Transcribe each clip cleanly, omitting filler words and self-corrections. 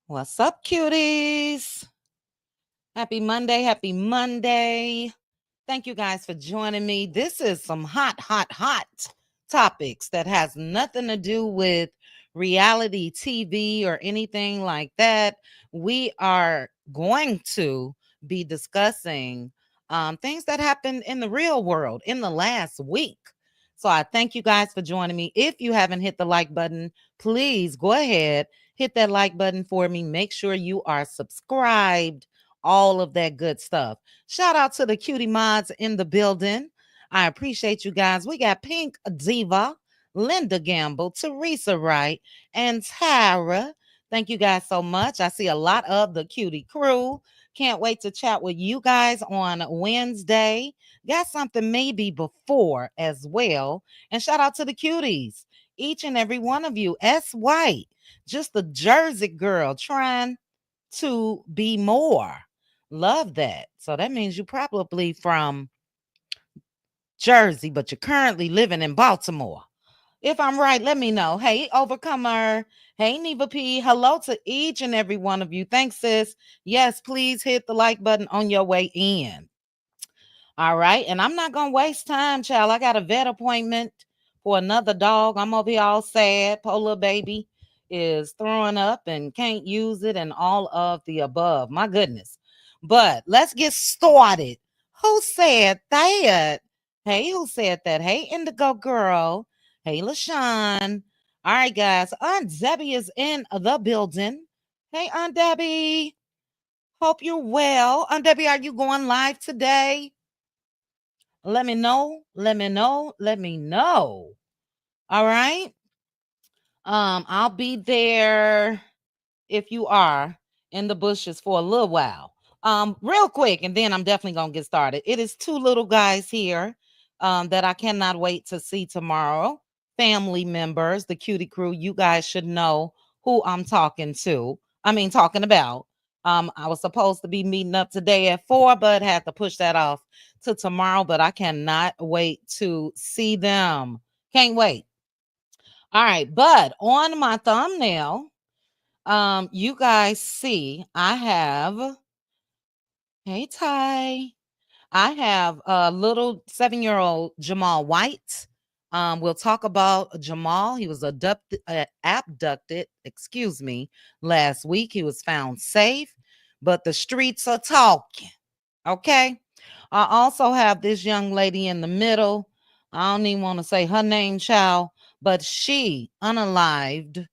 What's up, cuties? Happy Monday. Happy Monday. Thank you guys for joining me. This is some hot topics that has nothing to do with reality TV or anything like that. We are going to be discussing things that happened in the real world in the last week. So I thank you guys for joining me. If you haven't hit the like button, please go ahead, hit that like button for me. Make sure you are subscribed, all of that good stuff. Shout out to the cutie mods in the building. I appreciate you guys. We got Pink Diva, Linda Gamble, Teresa Wright, and Tara. Thank you guys so much. I see a lot of the cutie crew. Can't wait to chat with you guys on Wednesday. Got something maybe before as well. And shout out to the cuties. Each and every one of you. S. White, just a Jersey girl trying to be more. Love that. So that means you probably from Jersey, but you're currently living in Baltimore. If I'm right, let me know. Hey, Overcomer. Hey, Neva P. Hello to each and every one of you. Thanks, sis. Yes, please hit the like button on your way in. All right. And I'm not going to waste time, child. I got a vet appointment for another dog. I'm over here all sad. Poor little baby is throwing up and can't use it and all of the above. My goodness. But let's get started. Who said that? Hey, who said that? Hey, Indigo Girl. Hey, LaShawn. All right, guys. Aunt Debbie is in the building. Hey, Aunt Debbie. Hope you're well. Aunt Debbie, are you going live today? Let me know. Let me know. Let me know. All right. I'll be there if you are in the bushes for a little while. Real quick, and then I'm definitely gonna get started. It is two little guys here that I cannot wait to see tomorrow. Family members, the cutie crew. You guys should know who I'm talking about. I was supposed to be meeting up today at 4, but had to push that off to tomorrow. But I cannot wait to see them. Can't wait. All right, but on my thumbnail, you guys see I have, hey Ty, I have a little 7-year-old Jamal White. We'll talk about Jamal. He was abducted, last week. He was found safe, but the streets are talking. Okay. I also have this young lady in the middle. I don't even want to say her name, child, but she unalived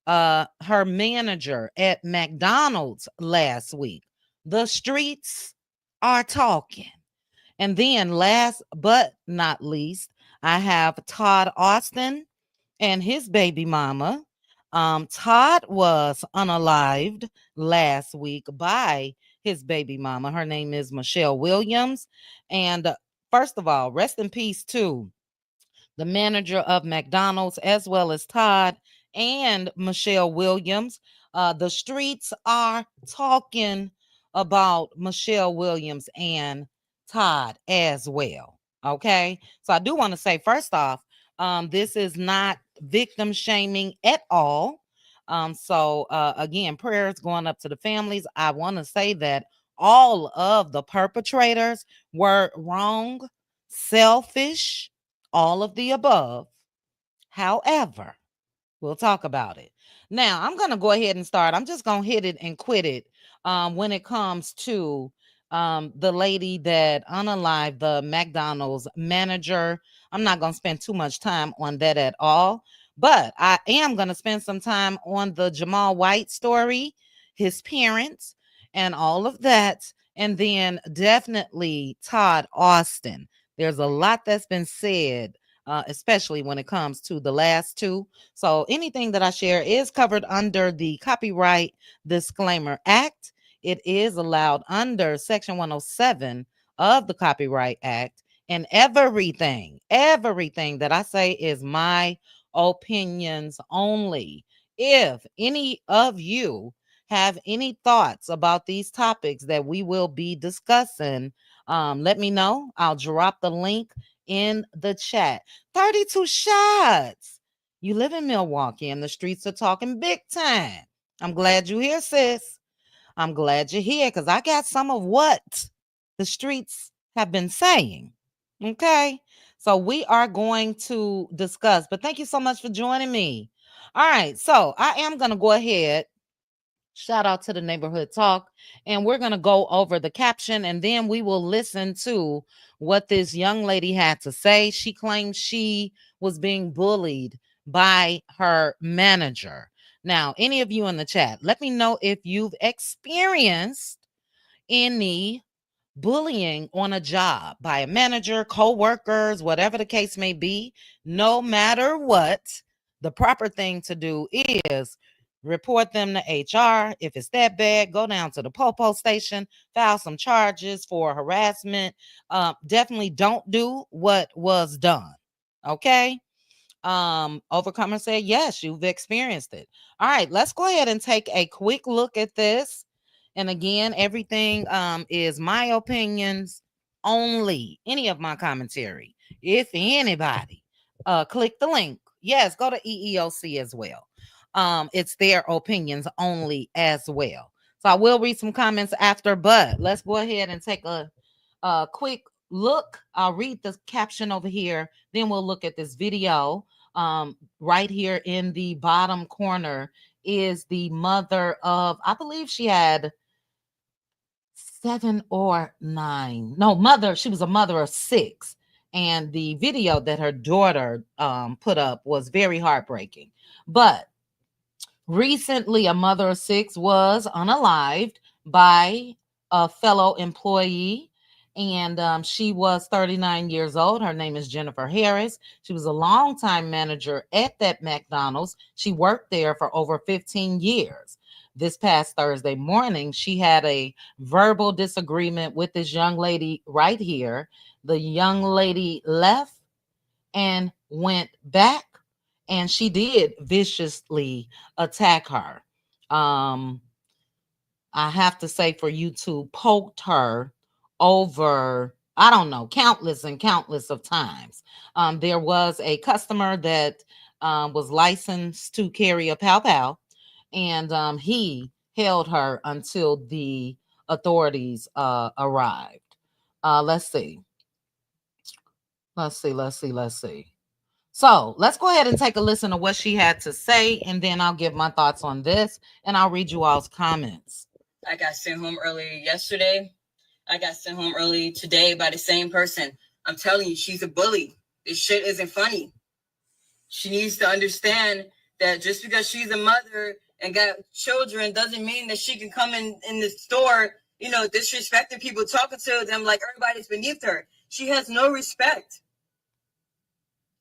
her manager at McDonald's last week. The streets are talking. And then last but not least, I have Todd Austin and his baby mama. Todd was unalived last week by his baby mama. Her name is Michelle Williams. And first of all, rest in peace to the manager of McDonald's, as well as Todd and Michelle Williams. The streets are talking about Michelle Williams and Todd as well. Okay. So I do want to say, first off, this is not victim shaming at all. So again, prayers going up to the families. I want to say that all of the perpetrators were wrong, selfish, all of the above. However, we'll talk about it. Now, I'm going to go ahead and start. I'm just going to hit it and quit it when it comes to the lady that unalived the McDonald's manager. I'm not going to spend too much time on that at all, but I am going to spend some time on the Jamal White story, his parents, and all of that. And then definitely Todd Austin. There's a lot that's been said, especially when it comes to the last two. So anything that I share is covered under the Copyright Disclaimer Act. It is allowed under Section 107 of the Copyright Act. And everything that I say is my opinions only. If any of you have any thoughts about these topics that we will be discussing, let me know. I'll drop the link in the chat. 32 shots. You live in Milwaukee and the streets are talking big time. I'm glad you're here, sis. I'm glad you're here because I got some of what the streets have been saying. Okay. So we are going to discuss, but thank you so much for joining me. All right. So I am going to go ahead. Shout out to the neighborhood talk. And we're going to go over the caption and then we will listen to what this young lady had to say. She claims she was being bullied by her manager. Now, any of you in the chat, let me know if you've experienced any bullying on a job by a manager, co-workers, whatever the case may be. No matter what, the proper thing to do is report them to HR. If it's that bad, go down to the popo station, file some charges for harassment. Definitely don't do what was done. Okay. Overcomer said, yes, you've experienced it. All right, let's go ahead and take a quick look at this. And again, everything is my opinions only. Any of my commentary. If anybody, click the link. Yes, go to EEOC as well. It's their opinions only as well. So I will read some comments after, but let's go ahead and take a quick look. I'll read the caption over here. Then we'll look at this video. Right here in the bottom corner is the mother of, I believe she had 7 or 9. No, mother. She was a mother of 6. And the video that her daughter put up was very heartbreaking. But recently, a mother of 6 was unalived by a fellow employee. And she was 39 years old. Her name is Jennifer Harris. She was a longtime manager at that McDonald's. She worked there for over 15 years. This past Thursday morning, she had a verbal disagreement with this young lady right here. The young lady left and went back, and she did viciously attack her. I have to say, for YouTube, poked her over, I don't know, countless and countless of times. There was a customer that was licensed to carry a pow pow, and he held her until the authorities arrived. Let's see. So let's go ahead and take a listen to what she had to say, and then I'll give my thoughts on this, and I'll read you all's comments. I got sent home early yesterday. I got sent home early today by the same person. I'm telling you, she's a bully. This shit isn't funny. She needs to understand that just because she's a mother and got children doesn't mean that she can come in the store, disrespecting people, talking to them like everybody's beneath her. She has no respect.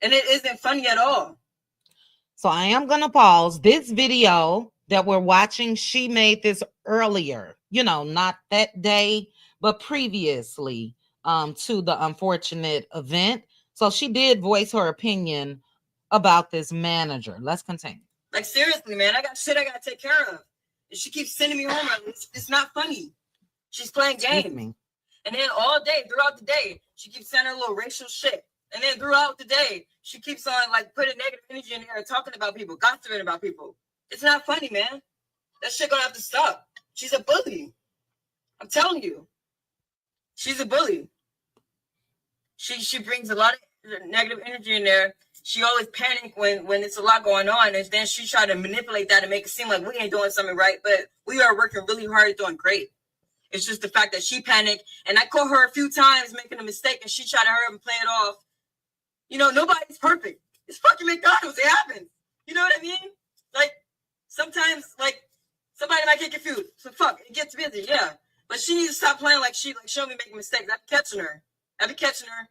And it isn't funny at all. So I am going to pause this video that we're watching. She made this earlier, not that day, but previously to the unfortunate event. So she did voice her opinion about this manager. Let's continue. Like, seriously, man, I got shit I got to take care of. And she keeps sending me home. It's not funny. She's playing games. And then all day, throughout the day, she keeps sending her little racial shit. And then throughout the day, she keeps on putting negative energy in there, talking about people, gossiping about people. It's not funny, man. That shit gonna have to stop. She's a bully. I'm telling you. She's a bully. She brings a lot of negative energy in there, she always panic when it's a lot going on, and then she try to manipulate that and make it seem like we ain't doing something right, but we are working really hard, doing great. It's just the fact that she panicked, and I caught her a few times making a mistake, and she tried to hurry up and play it off. Nobody's perfect. It's fucking McDonald's. It happens. You know what I mean? Like, sometimes, like, somebody might get confused. So fuck, it gets busy, yeah. But she needs to stop playing like she'll be making mistakes. I be catching her.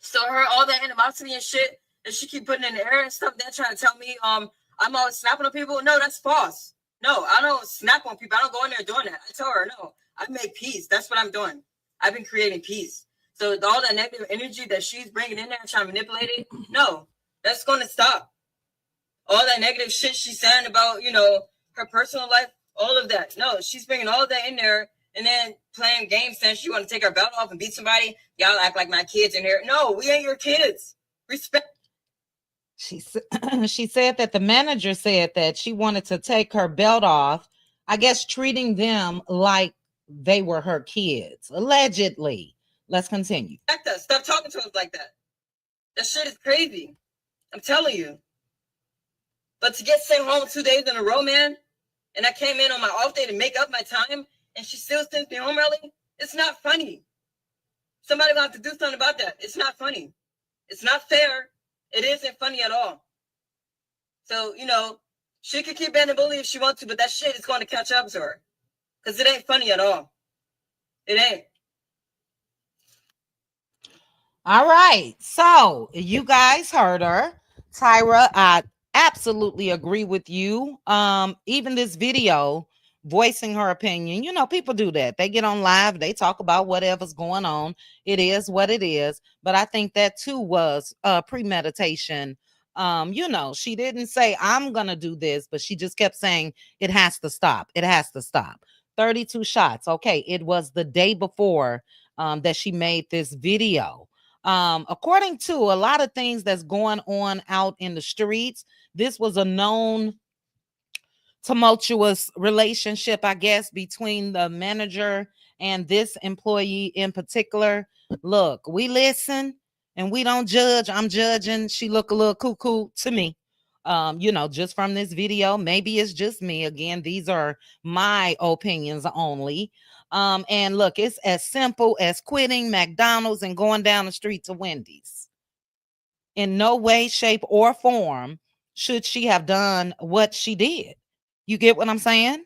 So her all that animosity and shit that she keep putting in the air and stuff, they're trying to tell me I'm always snapping on people. No, that's false. No, I don't snap on people. I don't go in there doing that. I tell her, no, I make peace. That's what I'm doing. I've been creating peace. So all that negative energy that she's bringing in there and trying to manipulate it, no, that's going to stop. All that negative shit she's saying about, her personal life, all of that. No, she's bringing all of that in there and then playing games saying she want to take her belt off and beat somebody. Y'all act like my kids in here. No, we ain't your kids. Respect. She said that the manager said that she wanted to take her belt off, I guess treating them like they were her kids, allegedly. Let's continue. Stop talking to us like that. That shit is crazy. I'm telling you. But to get sent home 2 days in a row, man, and I came in on my off day to make up my time, and she still sends me home early, it's not funny. Somebody will have to do something about that. It's not funny. It's not fair. It isn't funny at all. So, she could keep being a bully if she wants to, but that shit is going to catch up to her. Because it ain't funny at all. It ain't. All right. So, you guys heard her. Tyra, I absolutely agree with you. Even this video voicing her opinion, people do that. They get on live, they talk about whatever's going on. It is what it is. But I think that too was premeditation. She didn't say I'm gonna do this, but she just kept saying it has to stop. It has to stop. 32 shots. Okay, it was the day before that she made this video. According to a lot of things that's going on out in the streets, this was a known tumultuous relationship, I guess, between the manager and this employee in particular. Look, we listen and we don't judge. I'm judging. She look a little cuckoo to me. Just from this video, maybe it's just me. Again, these are my opinions only. And look, it's as simple as quitting McDonald's and going down the street to Wendy's. In no way, shape, or form should she have done what she did. You get what I'm saying?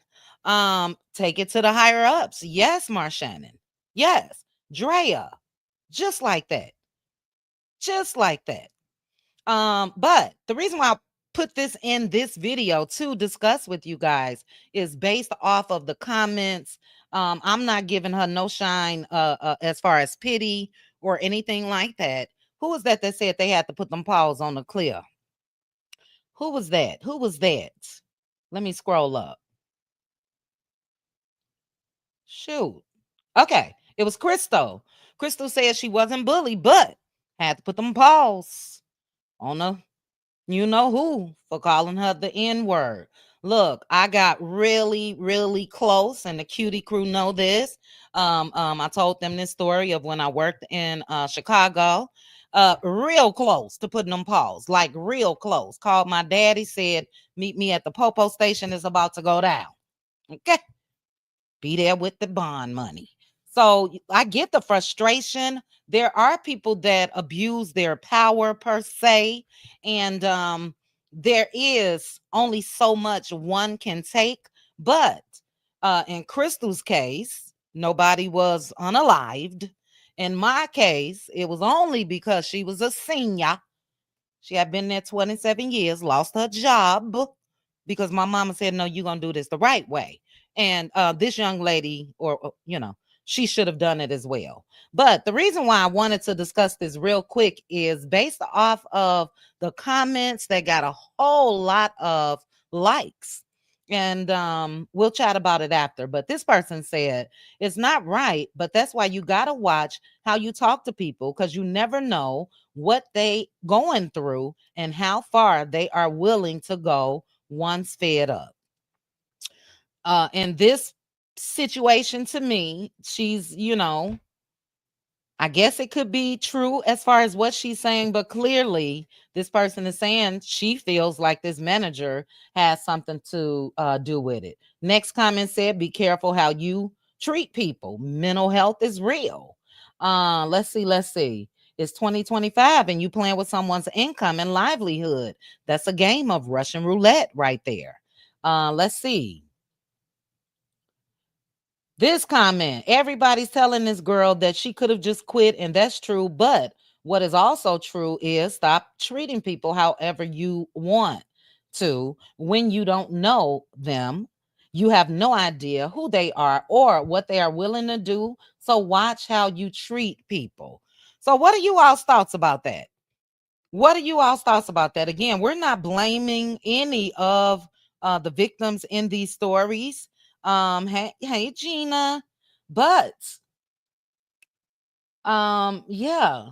Take it to the higher ups. Yes, Marshannon. Yes, Drea. Just like that. Just like that. But the reason why I put this in this video to discuss with you guys is based off of the comments. I'm not giving her no shine as far as pity or anything like that. Who was that said they had to put them paws on the clear? Who was that? Who was that? Let me scroll up. Shoot. Okay. It was Crystal. Crystal said she wasn't bullied, but had to put them paws on the you know who for calling her the N-word. Look, I got really, really close, and the cutie crew know this. I told them this story of when I worked in Chicago. Real close to putting them paws, like real close. Called my daddy, said, meet me at the Popo station, it's about to go down. Okay. Be there with the bond money. So I get the frustration. There are people that abuse their power per se, and there is only so much one can take. But in Crystal's case, nobody was unalived. In my case, it was only because she was a senior. She had been there 27 years, lost her job because my mama said, no, you're going to do this the right way. And this young lady, she should have done it as well. But the reason why I wanted to discuss this real quick is based off of the comments that got a whole lot of likes. And we'll chat about it after. But this person said, it's not right, but that's why you got to watch how you talk to people, because you never know what they going through and how far they are willing to go once fed up. In this situation, to me, she's, I guess it could be true as far as what she's saying, but clearly this person is saying she feels like this manager has something to do with it. Next comment said, be careful how you treat people. Mental health is real. Let's see, let's see. It's 2025 and you playing with someone's income and livelihood. That's a game of Russian roulette right there. Let's see. This comment, everybody's telling this girl that she could have just quit, and that's true. But what is also true is stop treating people however you want to when you don't know them. You have no idea who they are or what they are willing to do. So watch how you treat people. So, what are you all's thoughts about that? What are you all's thoughts about that? Again, we're not blaming any of the victims in these stories. Hey, Gina, but yeah,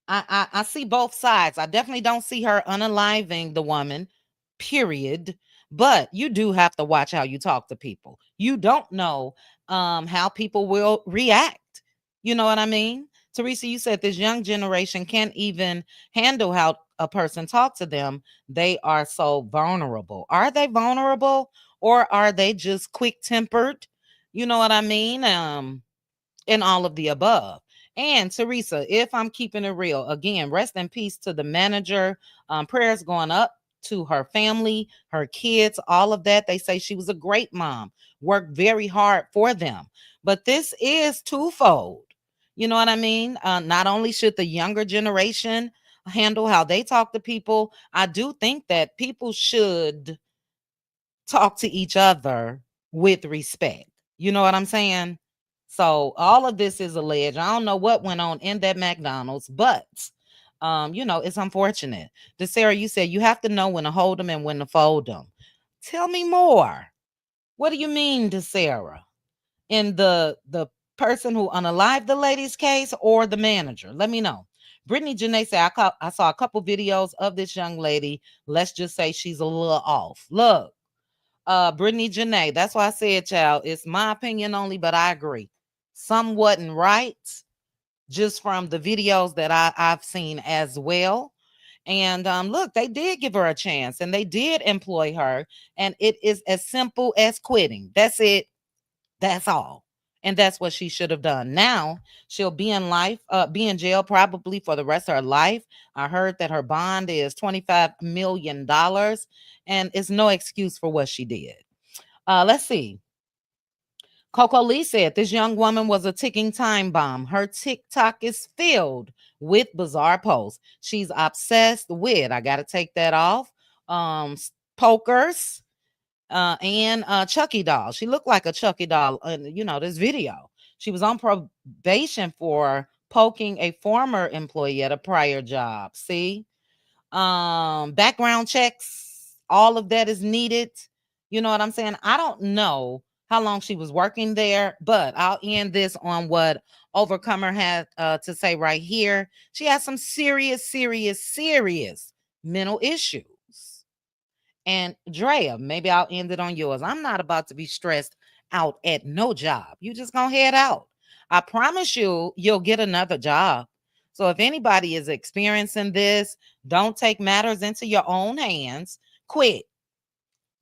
I see both sides. I definitely don't see her unaliving the woman, period. But you do have to watch how you talk to people. You don't know how people will react. You know what I mean? Teresa, you said this young generation can't even handle how a person talk to them. They are so vulnerable. Are they vulnerable or are they just quick tempered? You know what I mean? And all of the above. And Teresa, if I'm keeping it real, again, rest in peace to the manager. Prayers going up to her family, her kids, all of that. They say she was a great mom, worked very hard for them. But this is twofold. You know what I mean? Not only should the younger generation handle how they talk to people, I do think that people should talk to each other with respect. You know what I'm saying? So all of this is alleged. I don't know what went on in that McDonald's, but it's unfortunate. Sarah, you said you have to know when to hold them and when to fold them. Tell me more. What do you mean, Sarah? In the person who unalived the lady's case or the manager? Let me know. Brittany Janae said, I saw a couple videos of this young lady. Let's just say she's a little off. Look, Brittany Janae. That's why I said, child, it's my opinion only, but I agree. Some wasn't right just from the videos that I've seen as well. And look, they did give her a chance and they did employ her. And it is as simple as quitting. That's it. That's all. And that's what she should have done. Now she'll be in jail probably for the rest of her life. I heard that her bond is $25 million, and it's no excuse for what she did. Let's see. Coco Lee said this young woman was a ticking time bomb. Her TikTok is filled with bizarre posts. She's obsessed with, I got to take that off, pokers and Chucky doll. She looked like a Chucky doll in, this video. She was on probation for poking a former employee at a prior job. See? Background checks, all of that is needed. You know what I'm saying? I don't know how long she was working there, but I'll end this on what Overcomer had to say right here. She has some serious, serious, serious mental issues. And Drea, maybe I'll end it on yours. I'm not about to be stressed out at no job. You just gonna head out. I promise you, you'll get another job. So if anybody is experiencing this, don't take matters into your own hands. Quit.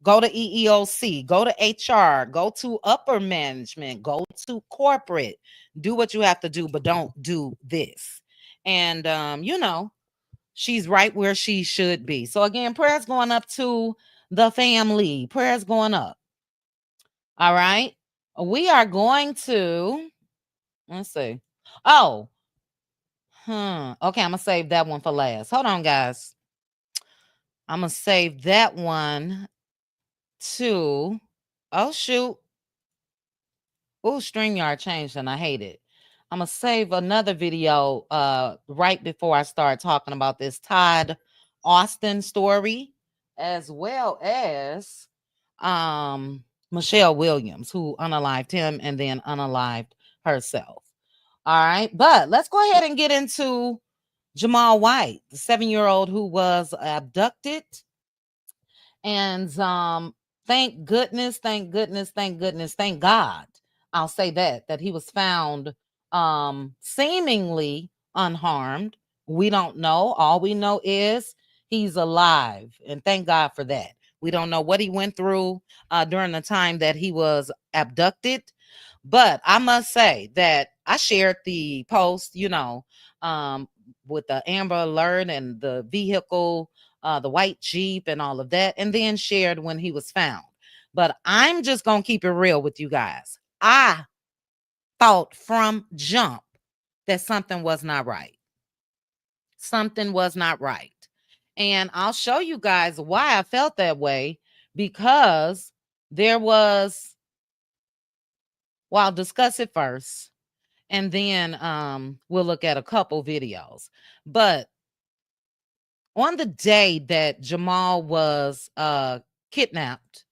Go to EEOC, go to HR, go to upper management, go to corporate. Do what you have to do, but don't do this. And she's right where she should be. So again, prayers going up to the family. Prayers going up. All right. We are going to, let's see. Oh, okay, I'm gonna save that one for last. Hold on, guys. I'm gonna save that one to, oh shoot. Oh, StreamYard changed and I hate it. I'm gonna save another video right before I start talking about this Todd Austin story, as well as Michelle Williams, who unalived him and then unalived herself. All right, but let's go ahead and get into Jamal White, the 7-year-old who was abducted. And thank goodness, thank goodness, thank goodness, thank God. I'll say that he was found seemingly unharmed. We don't know. All we know is he's alive, and thank God for that. We don't know what he went through during the time that he was abducted. But I must say that I shared the post, um, with the Amber Alert and the vehicle, the white Jeep and all of that, and then shared when he was found. But I'm just going to keep it real with you guys. I thought from jump that something was not right. Something was not right. And I'll show you guys why I felt that way, because there was, well, I'll discuss it first, and then we'll look at a couple videos. But on the day that Jamal was kidnapped,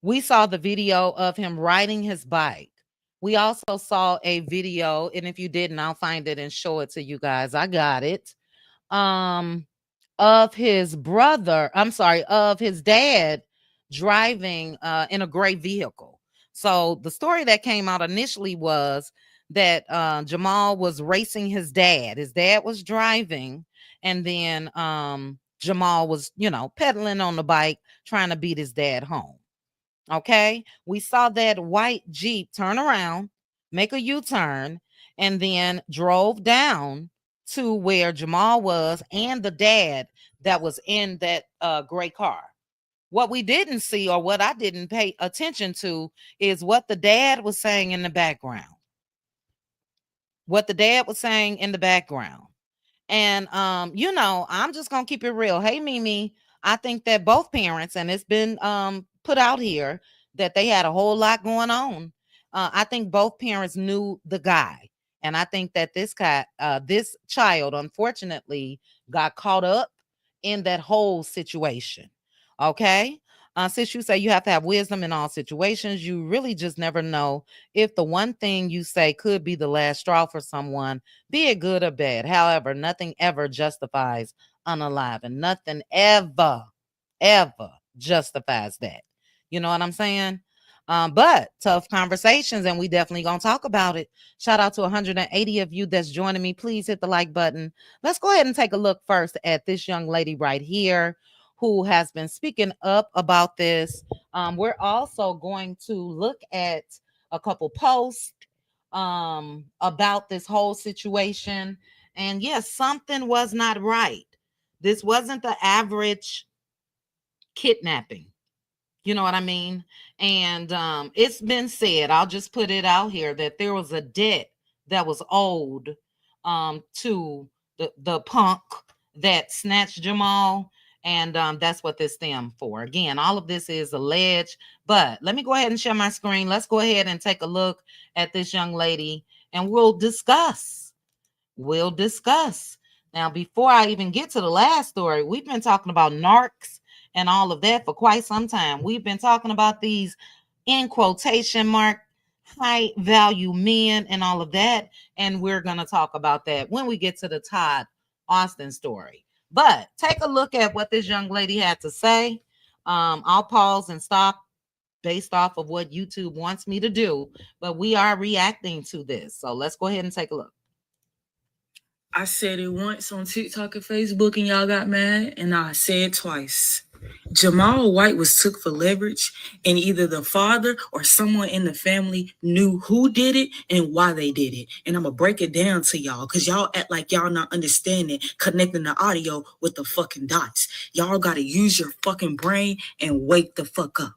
we saw the video of him riding his bike. We also saw a video, and if you didn't, I'll find it and show it to you guys. I got it. Um, of his brother, I'm sorry, of his dad driving in a gray vehicle. So the story that came out initially was that Jamal was racing his dad. His dad was driving, and then Jamal was, pedaling on the bike, trying to beat his dad home. Okay. We saw that white Jeep turn around, make a U turn, and then drove down to where Jamal was and the dad that was in that gray car. What we didn't see, or what I didn't pay attention to, is what the dad was saying in the background. What the dad was saying in the background. And I'm just gonna keep it real. Hey, Mimi, I think that both parents, and it's been put out here that they had a whole lot going on. I think both parents knew the guy, and I think that this child, unfortunately, got caught up in that whole situation. Okay. Since you say you have to have wisdom in all situations, you really just never know if the one thing you say could be the last straw for someone, be it good or bad. However, nothing ever justifies unaliving. Nothing ever justifies that. You know what I'm saying? But tough conversations, and we definitely gonna talk about it. Shout out to 180 of you that's joining me. Please hit the like button. Let's go ahead and take a look first at this young lady right here who has been speaking up about this. We're also going to look at a couple posts about this whole situation. And yes, something was not right. This wasn't the average kidnapping. You know what I mean? And it's been said, I'll just put it out here, that there was a debt that was owed to the punk that snatched Jamal. And that's what this stemmed for. Again, all of this is alleged, but let me go ahead and share my screen. Let's go ahead and take a look at this young lady, and we'll discuss. We'll discuss. Now, before I even get to the last story, we've been talking about narcs and all of that for quite some time. We've been talking about these, in quotation mark, high value men and all of that. And we're going to talk about that when we get to the Todd Austin story. But take a look at what this young lady had to say. I'll pause and stop based off of what YouTube wants me to do, but we are reacting to this. So let's go ahead and take a look. I said it once on TikTok and Facebook, and y'all got mad, and I said it twice. Jamal White was took for leverage, and either the father or someone in the family knew who did it and why they did it. And I'm gonna break it down to y'all, because y'all act like y'all not understanding, connecting the audio with the fucking dots. Y'all gotta use your fucking brain and wake the fuck up.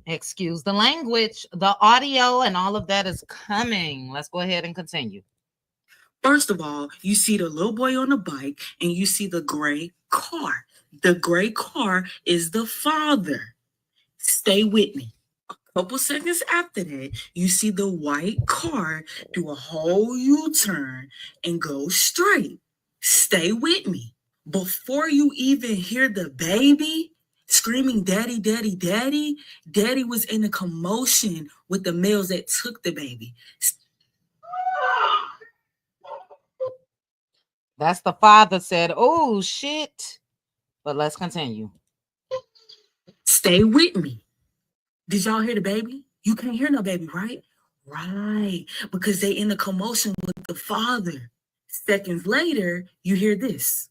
Excuse the language. The audio and all of that is coming. Let's go ahead and continue. First of all, you see the little boy on the bike, and you see the gray car. The gray car is the father. Stay with me. A couple seconds after that, you see the white car do a whole U-turn and go straight. Stay with me. Before you even hear the baby screaming, "Daddy, daddy, daddy," daddy was in a commotion with the males that took the baby. That's the father said, "Oh shit." But let's continue. Stay with me. Did y'all hear the baby? You can't hear no baby, right? Right, because they in the commotion with the father. Seconds later, you hear this.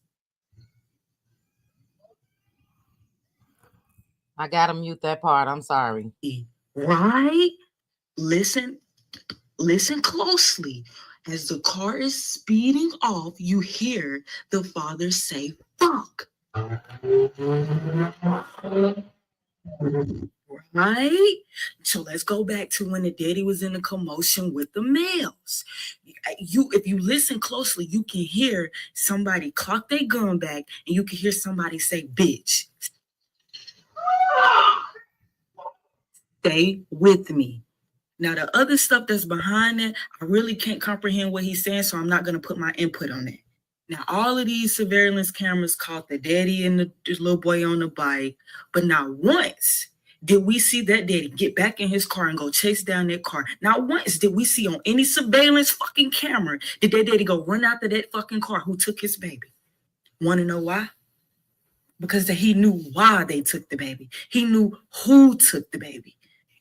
I gotta mute that part. I'm sorry. Right? Listen, listen closely. As the car is speeding off, you hear the father say, fuck. Right? So let's go back to when the daddy was in the commotion with the males. If you listen closely, you can hear somebody cock their gun back and you can hear somebody say, bitch. Stay with me. Now, the other stuff that's behind it, I really can't comprehend what he's saying, so I'm not going to put my input on it. Now, all of these surveillance cameras caught the daddy and the little boy on the bike, but not once did we see that daddy get back in his car and go chase down that car. Not once did we see on any surveillance fucking camera did that daddy go run after that fucking car who took his baby. Want to know why? Because he knew why they took the baby. He knew who took the baby.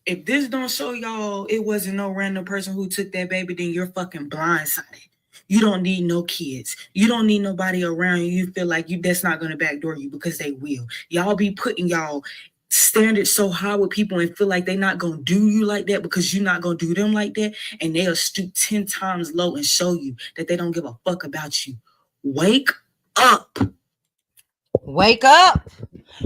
If this don't show y'all it wasn't no random person who took that baby, then you're fucking blindsided. You don't need no kids. You don't need nobody around you. You feel like that's not gonna backdoor you because they will. Y'all be putting y'all standards so high with people and feel like they're not gonna do you like that because you're not gonna do them like that, and they'll stoop 10 times low and show you that they don't give a fuck about you. Wake up. Wake up.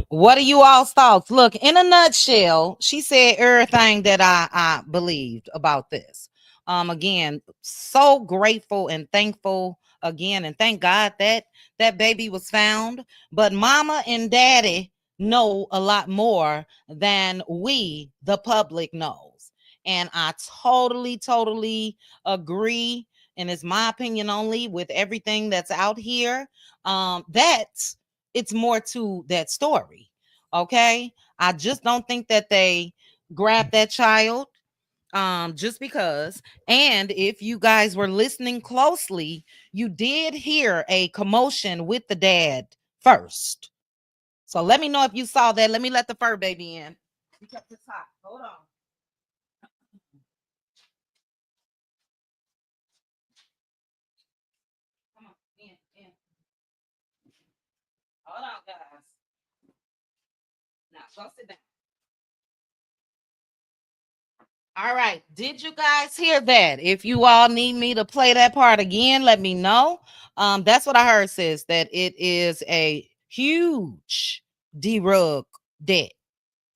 What are you all's thoughts? Look, in a nutshell, she said everything that I believed about this. Again, so grateful and thankful again, and thank God that that baby was found. But mama and daddy know a lot more than we, the public, knows. And I totally agree. And it's my opinion only with everything that's out here. That it's more to that story. Okay. I just don't think that they grabbed that child just because. And if you guys were listening closely, you did hear a commotion with the dad first. So let me know if you saw that. Let me let the fur baby in. You kept this hot. Hold on. Come on. In. Hold on, guys. Now go sit down. All right. Did you guys hear that? If you all need me to play that part again, let me know. That's what I heard, sis, that it is a huge D-Rug debt.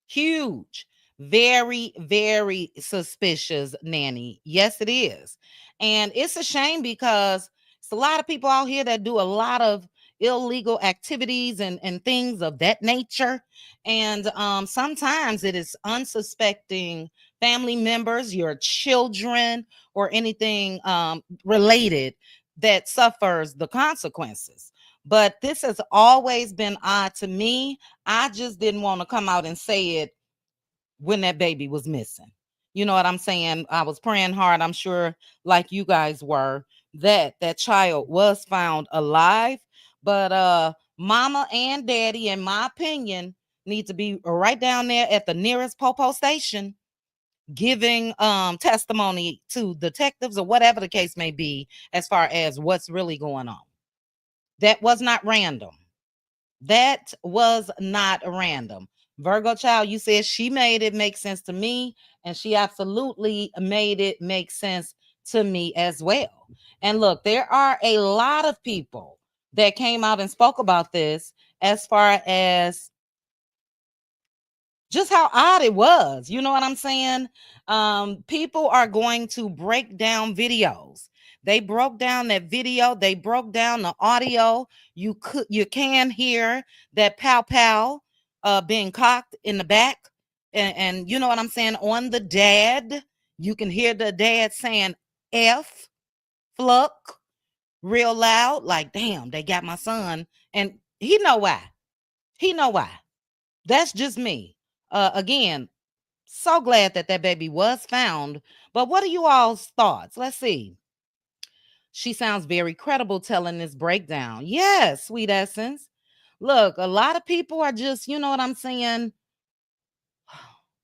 Huge. Very suspicious, nanny. Yes, it is. And it's a shame because it's a lot of people out here that do a lot of illegal activities and things of that nature. And sometimes it is unsuspecting family members, your children, or anything related that suffers the consequences. But this has always been odd to me. I just didn't want to come out and say it when that baby was missing. You know what I'm saying? I was praying hard, I'm sure, like you guys were, that that child was found alive. But mama and daddy, in my opinion, need to be right down there at the nearest popo station giving testimony to detectives or whatever the case may be as far as what's really going on. That was not random. That was not random. Virgo child, you said she made it make sense to me, and she absolutely made it make sense to me as well. And look, there are a lot of people that came out and spoke about this as far as just how odd it was. You know what I'm saying? People are going to break down videos. They broke down that video, they broke down the audio. You can hear that pow pow being cocked in the back. And you know what I'm saying? On the dad, you can hear the dad saying F fluck real loud, like damn, they got my son. And he know why. He know why. That's just me. Again, so glad that that baby was found. But what are you all's thoughts? Let's see. She sounds very credible telling this breakdown. Yes, sweet essence. Look, a lot of people are just, you know what I'm saying,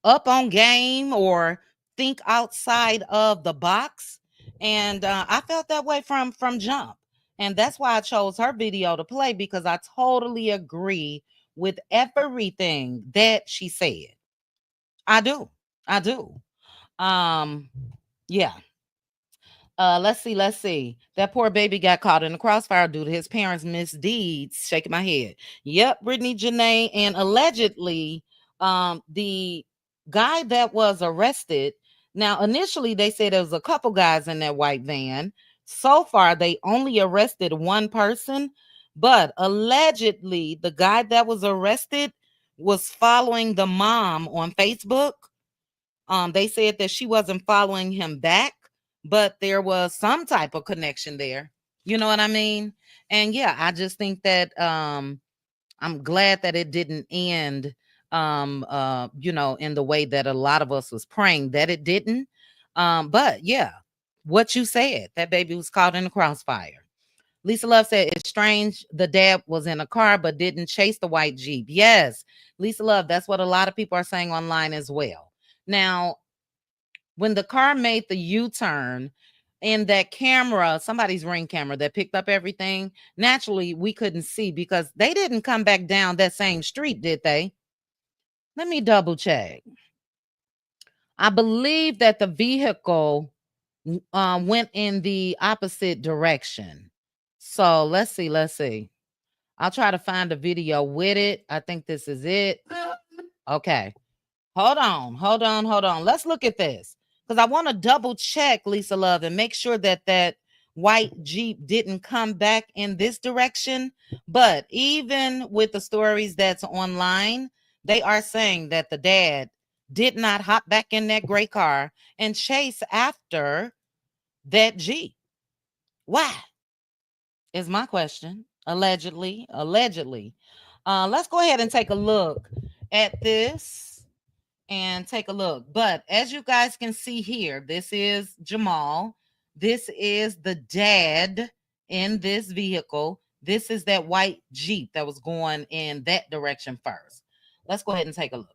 up on game or think outside of the box. And I felt that way from jump. And that's why I chose her video to play, because I totally agree with everything that she said. I do. I do. Yeah. Let's see. That poor baby got caught in the crossfire due to his parents' misdeeds. Shaking my head. Yep, Brittany Janae. And allegedly, the guy that was arrested. Now, initially, they said there was a couple guys in that white van. So far, they only arrested one person, but allegedly, the guy that was arrested was following the mom on Facebook. They said that she wasn't following him back, but there was some type of connection there. You know what I mean? And yeah, I just think that I'm glad that it didn't end in the way that a lot of us was praying that it didn't. But yeah, what you said, that baby was caught in the crossfire. Lisa Love said it's strange the dad was in a car but didn't chase the white Jeep. Yes, Lisa Love, that's what a lot of people are saying online as well. Now, when the car made the U-turn, in that camera, somebody's ring camera that picked up everything, naturally we couldn't see because they didn't come back down that same street, did they? Let me double check. I believe that the vehicle went in the opposite direction. So let's see. I'll try to find a video with it. I think this is it. Okay. Hold on. Let's look at this, because I want to double check, Lisa Love, and make sure that that white Jeep didn't come back in this direction. But even with the stories that's online, they are saying that the dad did not hop back in that gray car and chase after that Jeep. Why? Is my question. Allegedly. Let's go ahead and take a look at this and take a look. But as you guys can see here, this is Jamal. This is the dad in this vehicle. This is that white Jeep that was going in that direction first. Let's go ahead and take a look.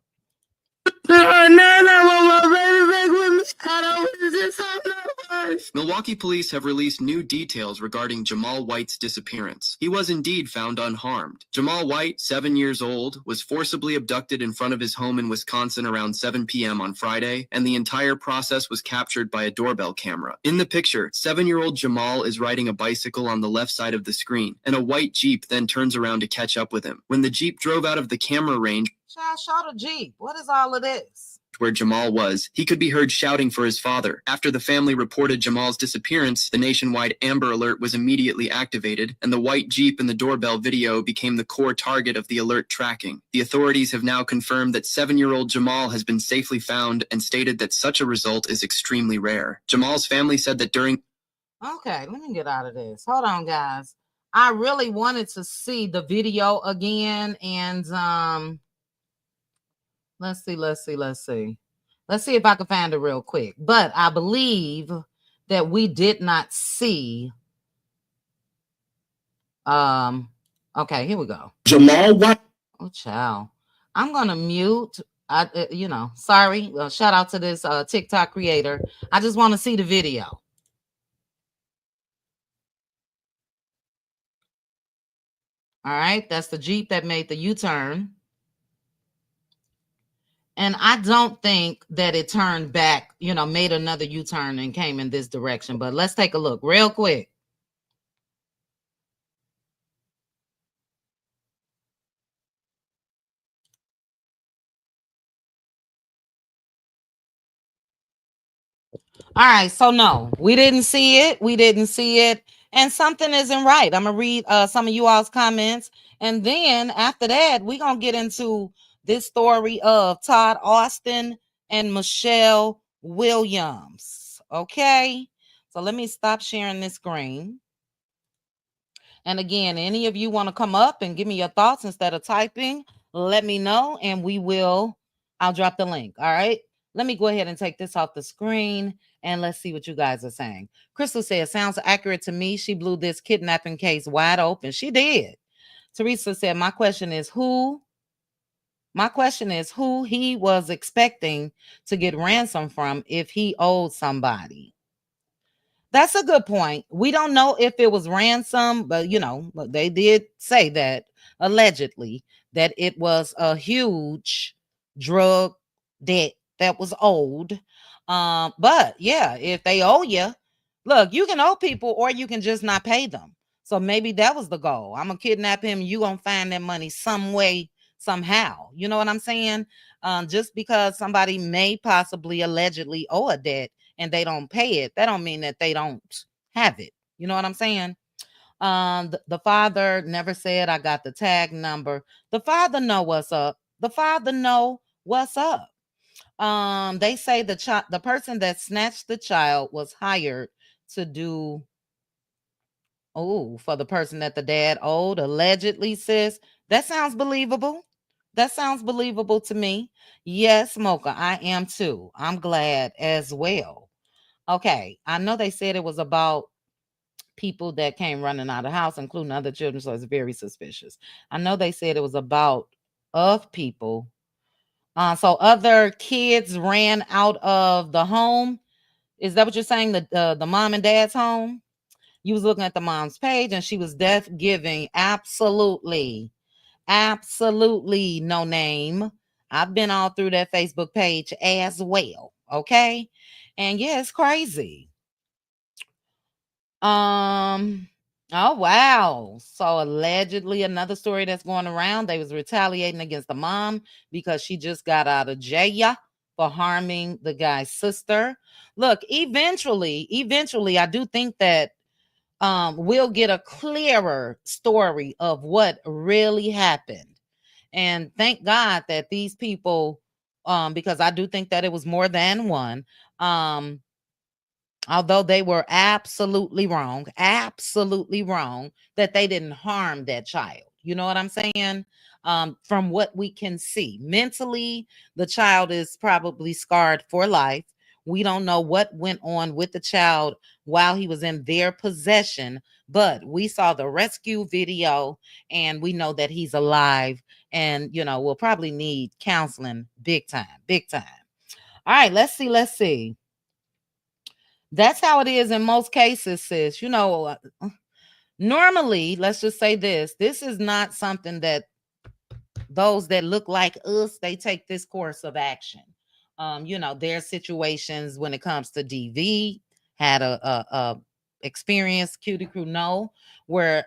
Milwaukee police have released new details regarding Jamal White's disappearance. He was indeed found unharmed. Jamal White, 7 years old, was forcibly abducted in front of his home in Wisconsin around 7 p.m. on Friday, and the entire process was captured by a doorbell camera. In the picture, 7-year-old Jamal is riding a bicycle on the left side of the screen, and a white Jeep then turns around to catch up with him. When the Jeep drove out of the camera range, Show the Jeep. What is all of this? Where Jamal was, he could be heard shouting for his father. After the family reported Jamal's disappearance, the nationwide Amber Alert was immediately activated, and the white Jeep in the doorbell video became the core target of the alert tracking. The authorities have now confirmed that 7-year-old Jamal has been safely found and stated that such a result is extremely rare. Jamal's family said that during... Okay, let me get out of this. Hold on, guys. I really wanted to see the video again, and let's see. Let's see if I can find it real quick. But I believe that we did not see. Okay, here we go. Jamal White. Oh, child. I'm gonna mute. Sorry. Shout out to this TikTok creator. I just want to see the video. All right, that's the Jeep that made the U-turn. And I don't think that it turned back, made another U-turn and came in this direction. But let's take a look real quick. All right, so no, we didn't see it. And something isn't right. I'm going to read some of you all's comments. And then after that, we're going to get into this story of Todd Austin and Michelle Williams. Okay, so let me stop sharing this screen. And again, any of you want to come up and give me your thoughts instead of typing, let me know and I'll drop the link. All right, let me go ahead and take this off the screen and let's see what you guys are saying. Crystal says, sounds accurate to me. She blew this kidnapping case wide open. She did. Teresa said, my question is, who My question is who he was expecting to get ransom from if he owed somebody. That's a good point. We don't know if it was ransom, but they did say that allegedly that it was a huge drug debt that was owed. But yeah, if they owe you, look, you can owe people or you can just not pay them. So maybe that was the goal. I'm gonna kidnap him. You gonna find that money some way, somehow. You know what I'm saying? Just because somebody may possibly allegedly owe a debt and they don't pay it, that don't mean that they don't have it. You know what I'm saying? The father never said I got the tag number. The father know what's up. The father know what's up. They say the person that snatched the child was hired to do for the person that the dad owed, allegedly, sis. That sounds believable. That sounds believable to me. Yes, Mocha, I am too. I'm glad as well. Okay, I know they said it was about people that came running out of the house, including other children, so it's very suspicious. I know they said it was about of people. So other kids ran out of the home. Is that what you're saying? The mom and dad's home? You was looking at the mom's page and she was death giving. Absolutely. Absolutely no name. I've been all through that Facebook page as well. Okay. And yeah, it's crazy. Oh wow. So allegedly another story that's going around. They was retaliating against the mom because she just got out of jail for harming the guy's sister. Look, eventually I do think that we'll get a clearer story of what really happened. And thank God that these people, because I do think that it was more than one, although they were absolutely wrong, that they didn't harm that child. You know what I'm saying? From what we can see, mentally, the child is probably scarred for life. We don't know what went on with the child while he was in their possession, but we saw the rescue video and we know that he's alive and, we'll probably need counseling big time, big time. All right, let's see. That's how it is in most cases, sis. Normally, let's just say this is not something that those that look like us, they take this course of action. There's situations when it comes to DV, had a experience, cutie crew know, where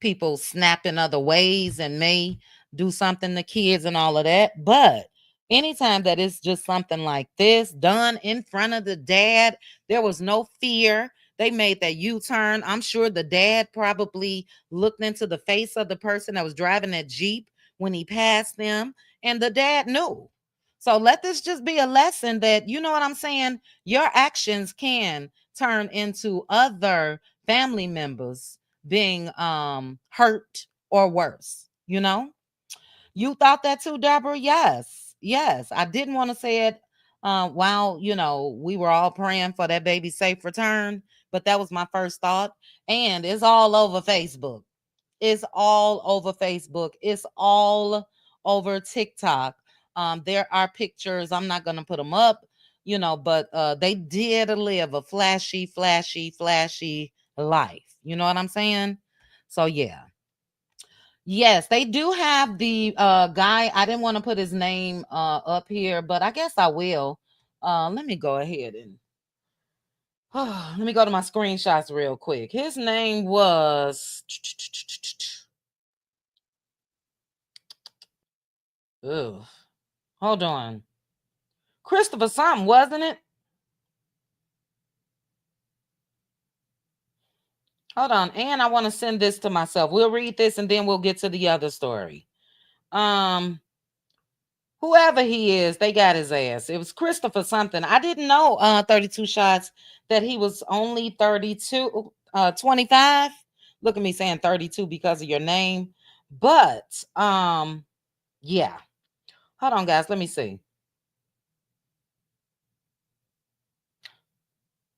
people snap in other ways and may do something to kids and all of that. But anytime that it's just something like this done in front of the dad, there was no fear. They made that U-turn. I'm sure the dad probably looked into the face of the person that was driving that Jeep when he passed them, and the dad knew. So let this just be a lesson that, you know what I'm saying, your actions can turn into other family members being hurt or worse. You thought that too, Deborah? Yes, I didn't want to say it while we were all praying for that baby's safe return, but that was my first thought. And it's all over Facebook. It's all over Facebook. It's all over TikTok. There are pictures. I'm not gonna put them up, but they did live a flashy life. You know what I'm saying? So yeah. Yes, they do have the guy. I didn't want to put his name up here, but I guess I will. Let me go ahead and let me go to my screenshots real quick. His name was ugh, hold on. Christopher something, wasn't it? Hold on. And I want to send this to myself. We'll read this and then we'll get to the other story. Whoever he is, they got his ass. It was Christopher something. I didn't know 32 shots that he was only 32, 25. Look at me saying 32 because of your name. But yeah. Hold on, guys. Let me see.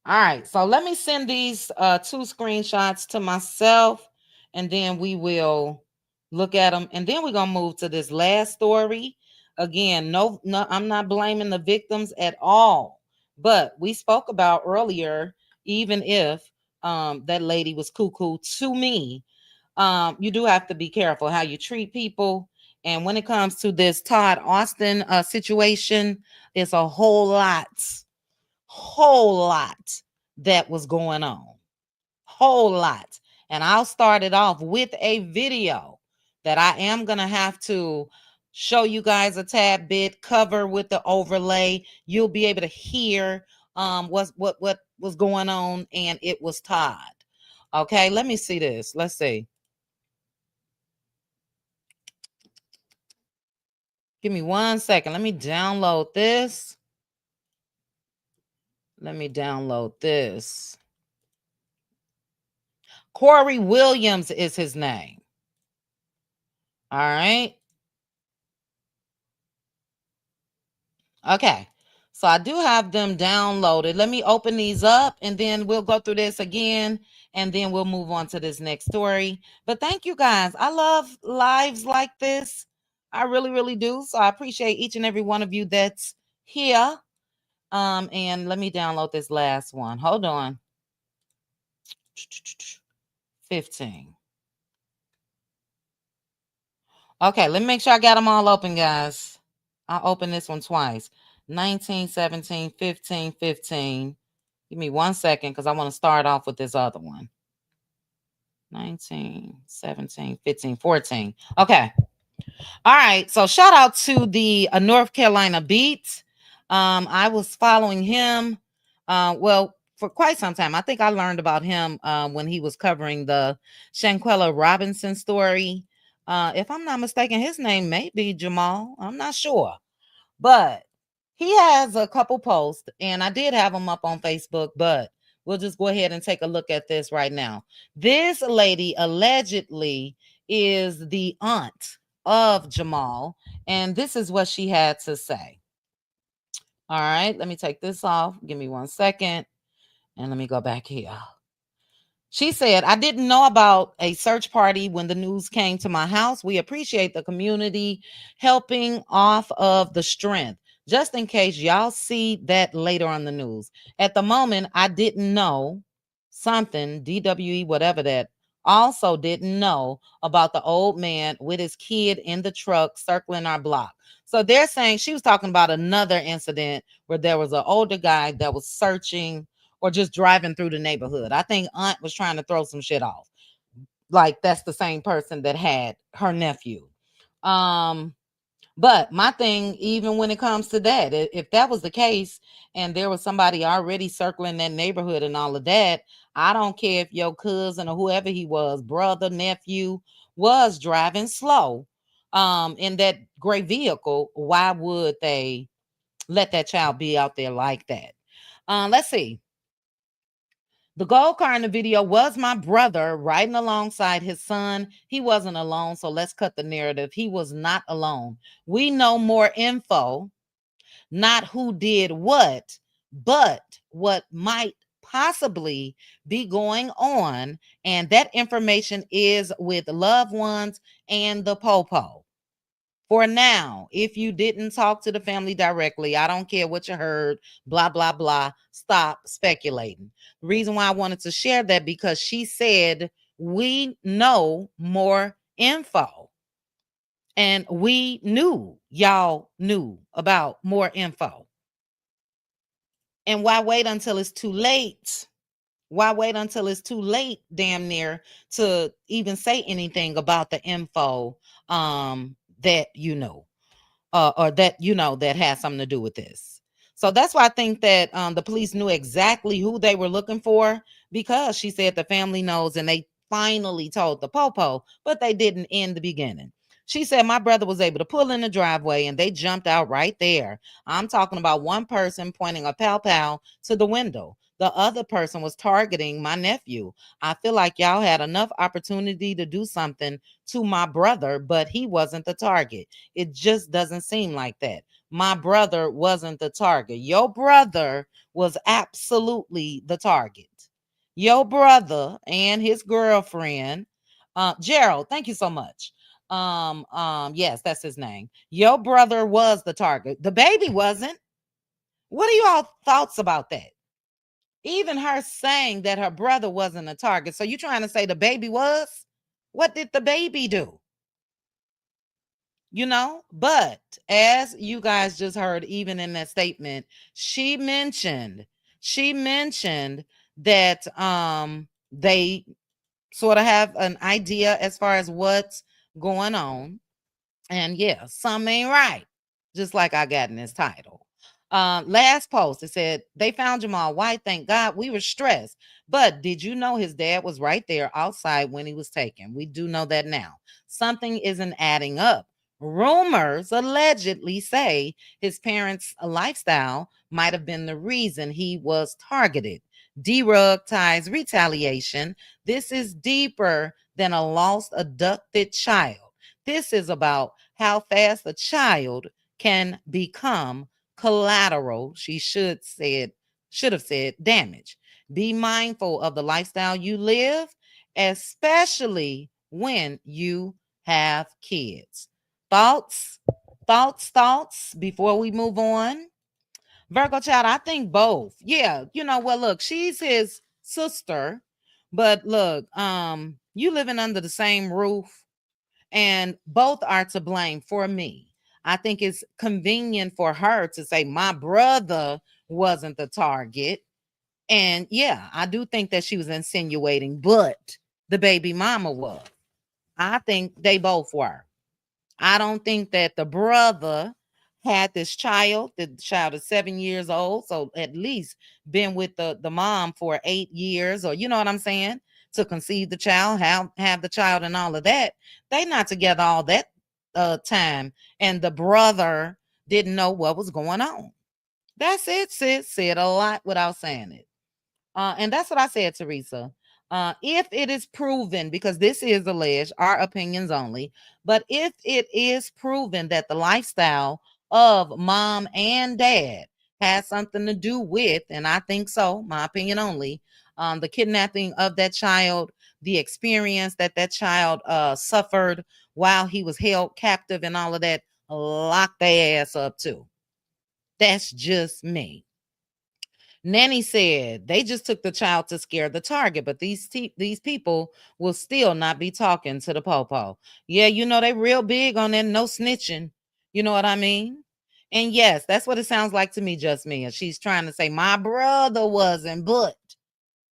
All right. So let me send these two screenshots to myself and then we will Look at them. And then we're going to move to this last story. Again, no, I'm not blaming the victims at all. But we spoke about earlier, even if that lady was cuckoo to me, you do have to be careful how you treat people. And when it comes to this Todd Austin situation, it's a whole lot that was going on. Whole lot. And I'll start it off with a video that I am going to have to show you guys a tad bit, cover with the overlay. You'll be able to hear what was going on, and it was Todd. Okay, let me see this. Let's see. Give me 1 second. Let me download this. Corey Williams is his name. All right. Okay. So I do have them downloaded. Let me open these up and then we'll go through this again and then we'll move on to this next story. But thank you guys. I love lives like this. I really, really do. So I appreciate each and every one of you that's here. And let me download this last one. Hold on. 15. Okay, let me make sure I got them all open, guys. I'll open this one twice. 19, 17, 15, 15. Give me 1 second because I want to start off with this other one. 19, 17, 15, 14. Okay. All right. So shout out to the North Carolina Beat. I was following him. Well, for quite some time. I think I learned about him when he was covering the Shanquella Robinson story. If I'm not mistaken, his name may be Jamal. I'm not sure. But he has a couple posts, and I did have him up on Facebook, but we'll just go ahead and take a look at this right now. This lady allegedly is the aunt of Jamal, and this is what she had to say. All right, let me take this off. Give me 1 second, and let me go back here. She said, I didn't know about a search party when the news came to my house. We appreciate the community helping off of the strength, just in case y'all see that later on the news. At the moment, I didn't know something, DWE, whatever that. Also didn't know about the old man with his kid in the truck circling our block. So they're saying she was talking about another incident where there was an older guy that was searching or just driving through the neighborhood. I think aunt was trying to throw some shit off. Like that's the same person that had her nephew. But my thing, even when it comes to that, if that was the case and there was somebody already circling that neighborhood and all of that, I don't care if your cousin or whoever he was, brother, nephew, was driving slow in that gray vehicle. Why would they let that child be out there like that? Let's see. The gold car in the video was my brother riding alongside his son. He wasn't alone, so let's cut the narrative. He was not alone. We know more info, not who did what, but what might possibly be going on. And that information is with loved ones and the popo. For now, if you didn't talk to the family directly, I don't care what you heard, blah, blah, blah. Stop speculating. The reason why I wanted to share that because she said we know more info. And we knew y'all knew about more info. And why wait until it's too late? Why wait until it's too late, damn near, to even say anything about the info that you know? Or that that has something to do with this. So that's why I think that the police knew exactly who they were looking for because she said the family knows and they finally told the popo, but they didn't in the beginning. She said my brother was able to pull in the driveway and they jumped out right there. I'm talking about one person pointing a pow to the window. The other person was targeting my nephew. I feel like y'all had enough opportunity to do something to my brother, but he wasn't the target. It just doesn't seem like that. My brother wasn't the target. Your brother was absolutely the target. Your brother and his girlfriend, Gerald, thank you so much. Yes, that's his name. Your brother was the target. The baby wasn't. What are y'all thoughts about that? Even her saying that her brother wasn't a target. So you trying to say the baby was? What did the baby do? But as you guys just heard, even in that statement, she mentioned that they sort of have an idea as far as what's going on. And yeah, some ain't right, just like I got in this title. Last post, it said, they found Jamal White. Thank God. We were stressed. But did you know his dad was right there outside when he was taken? We do know that now. Something isn't adding up. Rumors allegedly say his parents' lifestyle might have been the reason he was targeted. D-Rug ties retaliation. This is deeper than a lost, abducted child. This is about how fast a child can become collateral. She should have said damage. Be mindful of the lifestyle you live, especially when you have kids. Thoughts before we move on? Virgo child, I think both. Yeah, well, look, she's his sister, but look, you living under the same roof, and both are to blame for me. I think it's convenient for her to say my brother wasn't the target. And yeah, I do think that she was insinuating, but the baby mama was. I think they both were. I don't think that the brother had this child. The child is 7 years old, so at least been with the mom for 8 years, or you know what I'm saying, to conceive the child, have the child, and all of that. They not together all that time, and the brother didn't know what was going on. That's it, sis. Said a lot without saying it. And that's what I said, Teresa. If it is proven, because this is alleged, our opinions only, but if it is proven that the lifestyle of mom and dad has something to do with, and I think so, my opinion only, the kidnapping of that child, the experience that child suffered while he was held captive and all of that, lock their ass up too. That's just me. Nanny said they just took the child to scare the target, but these people will still not be talking to the popo. Yeah, they real big on that no snitching. You know what I mean? And yes, that's what it sounds like to me, just me. And she's trying to say my brother wasn't, but.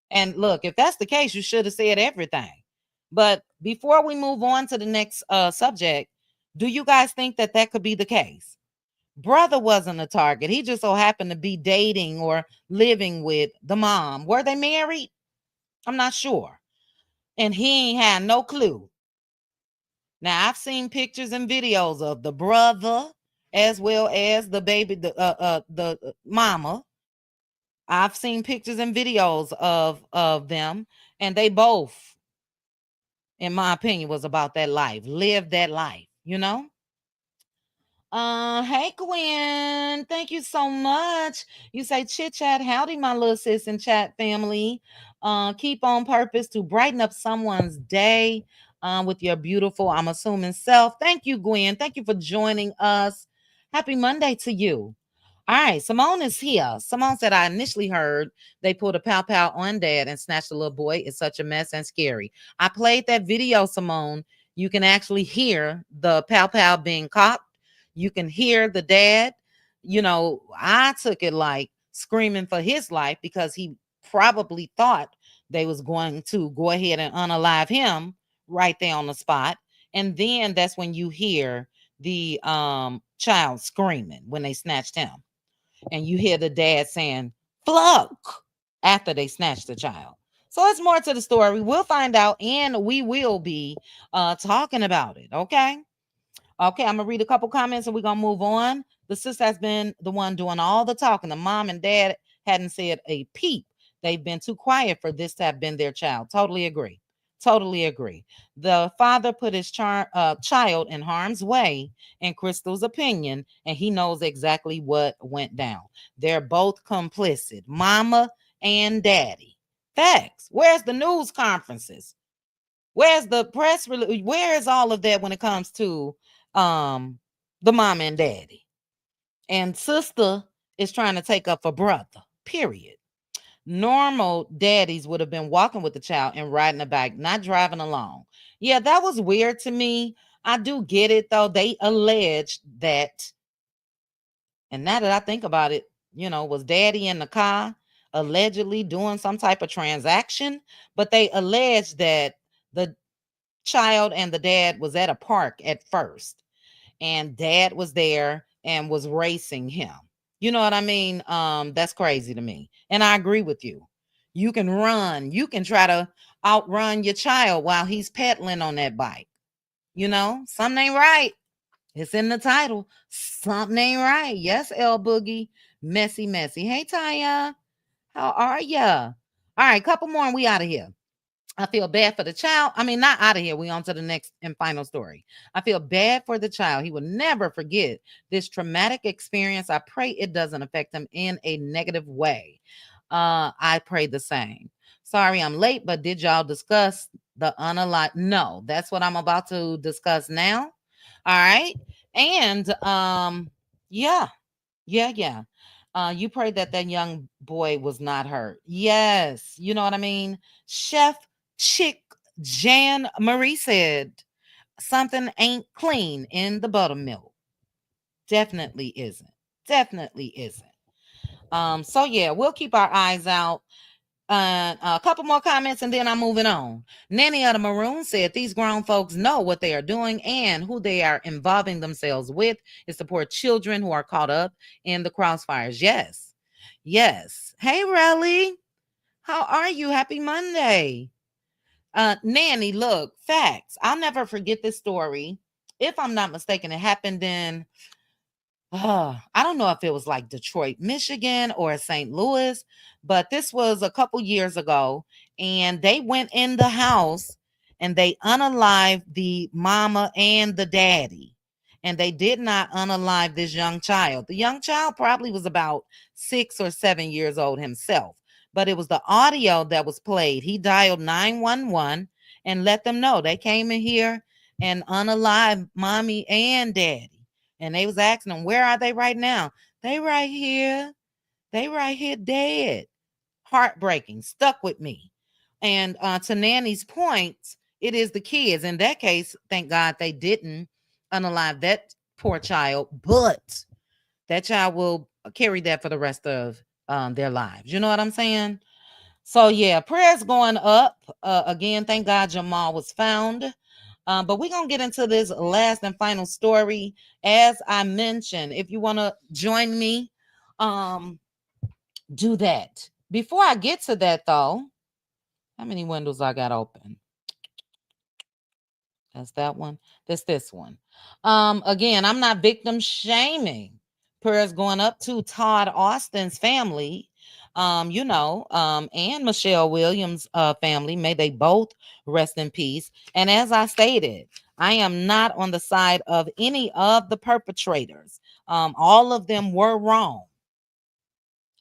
And look, if that's the case, you should have said everything. But before we move on to the next subject, do you guys think that could be the case? Brother wasn't a target. He just so happened to be dating or living with the mom. Were they married? I'm not sure. And he ain't had no clue. Now, I've seen pictures and videos of the brother as well as the baby, the mama. I've seen pictures and videos of them, and they both, in my opinion, was about that life, lived that life, Hey Gwen, thank you so much. You say chit chat, howdy, my little sis and chat family. Keep on purpose to brighten up someone's day with your beautiful, I'm assuming, self. Thank you, Gwen. Thank you for joining us. Happy Monday to you. All right, Simone is here. Simone said, I initially heard they pulled a pow pow on dad and snatched the little boy. It's such a mess and scary. I played that video, Simone. You can actually hear the pow pow being cocked. You can hear the dad. I took it like screaming for his life because he probably thought they was going to go ahead and unalive him right there on the spot. And then that's when you hear the child screaming when they snatched him. And you hear the dad saying, "Fluck," after they snatched the child. So it's more to the story. We'll find out, and we will be talking about it. Okay, I'm gonna read a couple comments and we're gonna move on. The sister has been the one doing all the talking. The mom and dad hadn't said a peep. They've been too quiet for this to have been their child. Totally agree. The father put his child in harm's way, in Crystal's opinion, and he knows exactly what went down. They're both complicit, mama and daddy. Facts. Where's the news conferences? Where's the press release? Where is all of that when it comes to the mom and daddy? And sister is trying to take up for brother, period. Normal daddies would have been walking with the child and riding a bike, not driving along. Yeah, that was weird to me. I do get it, though. They alleged that, and now that I think about it, was daddy in the car allegedly doing some type of transaction? But they alleged that the child and the dad was at a park at first, and dad was there and was racing him. You know what I mean? That's crazy to me. And I agree with you. You can run. You can try to outrun your child while he's pedaling on that bike. Something ain't right. It's in the title. Something ain't right. Yes, L Boogie. Messy, messy. Hey, Taya. How are ya? All right, couple more and we out of here. I feel bad for the child. I mean, not out of here. We on to the next and final story. I feel bad for the child. He will never forget this traumatic experience. I pray it doesn't affect him in a negative way. I pray the same. Sorry, I'm late, but did y'all discuss the unalived? No, that's what I'm about to discuss now. All right. And yeah. You pray that young boy was not hurt. Yes. You know what I mean? Chef Chick Jan Marie said something ain't clean in the buttermilk. Definitely isn't. Definitely isn't. So yeah, we'll keep our eyes out. A couple more comments and then I'm moving on. Nanny of the Maroon said these grown folks know what they are doing and who they are involving themselves with is the poor children who are caught up in the crossfires. Yes. Hey, Relly. How are you? Happy Monday. Nanny, look, facts. I'll never forget this story. If I'm not mistaken, it happened in I don't know if it was like Detroit, Michigan or St. Louis, but this was a couple years ago. And they went in the house and they unalived the mama and the daddy. And they did not unalive this young child. The young child probably was about 6 or 7 years old himself, but it was the audio that was played. He dialed 911 and let them know they came in here and unalived mommy and daddy. And they was asking them, where are they right now? They right here. They right here dead. Heartbreaking. Stuck with me. And to Nanny's point, it is the kids. In that case, thank God they didn't unalive that poor child. But that child will carry that for the rest of their lives. You know what I'm saying? So, yeah, prayers going up. Again, thank God Jamal was found. But we're going to get into this last and final story. As I mentioned, if you want to join me, do that. Before I get to that, though, how many windows I got open? That's that one. That's this one. Again, I'm not victim shaming. Prayers going up to Todd Austin's family, and Michelle Williams' family. May they both rest in peace. And as I stated, I am not on the side of any of the perpetrators. All of them were wrong.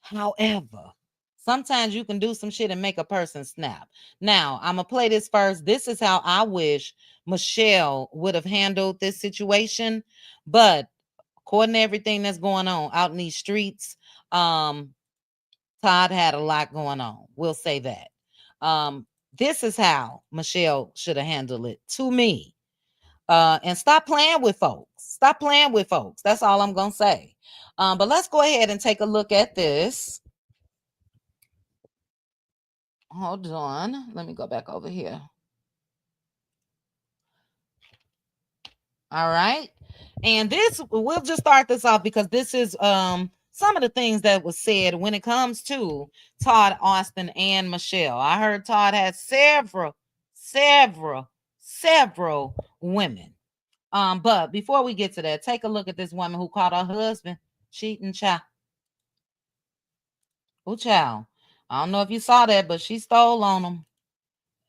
However, sometimes you can do some shit and make a person snap. Now, I'm going to play this first. This is how I wish Michelle would have handled this situation. But according to everything that's going on out in these streets, Todd had a lot going on. We'll say that. This is how Michelle should have handled it to me. And stop playing with folks. Stop playing with folks. That's all I'm going to say. But let's go ahead and take a look at this. Hold on. Let me go back over here. All right. And this, we'll just start this off because this is some of the things that was said when it comes to Todd Austin and Michelle. I heard Todd had several women. But before we get to that, take a look at this woman who caught her husband cheating, child. Oh, child. I don't know if you saw that, but she stole on him.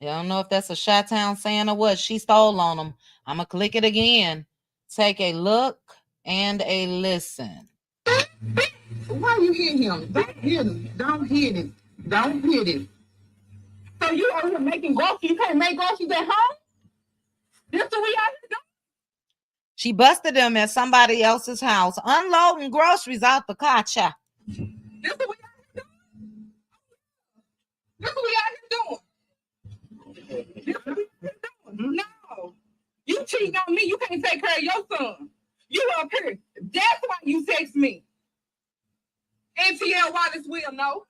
I don't know if that's a Chi-Town saying or what. She stole on him. I'm going to click it again. Take a look and a listen. Why you hit him? Don't hit him. Don't hit him. Don't hit him. So you over here making groceries? You can't make groceries at home? This what we out here doing? She busted them at somebody else's house, unloading groceries out the car, child. This what we out here doing? This what we out here doing? This what we out here doing? No. You cheating on me. You can't take care of your son. You up here. That's why you text me. NTL Wallace will know.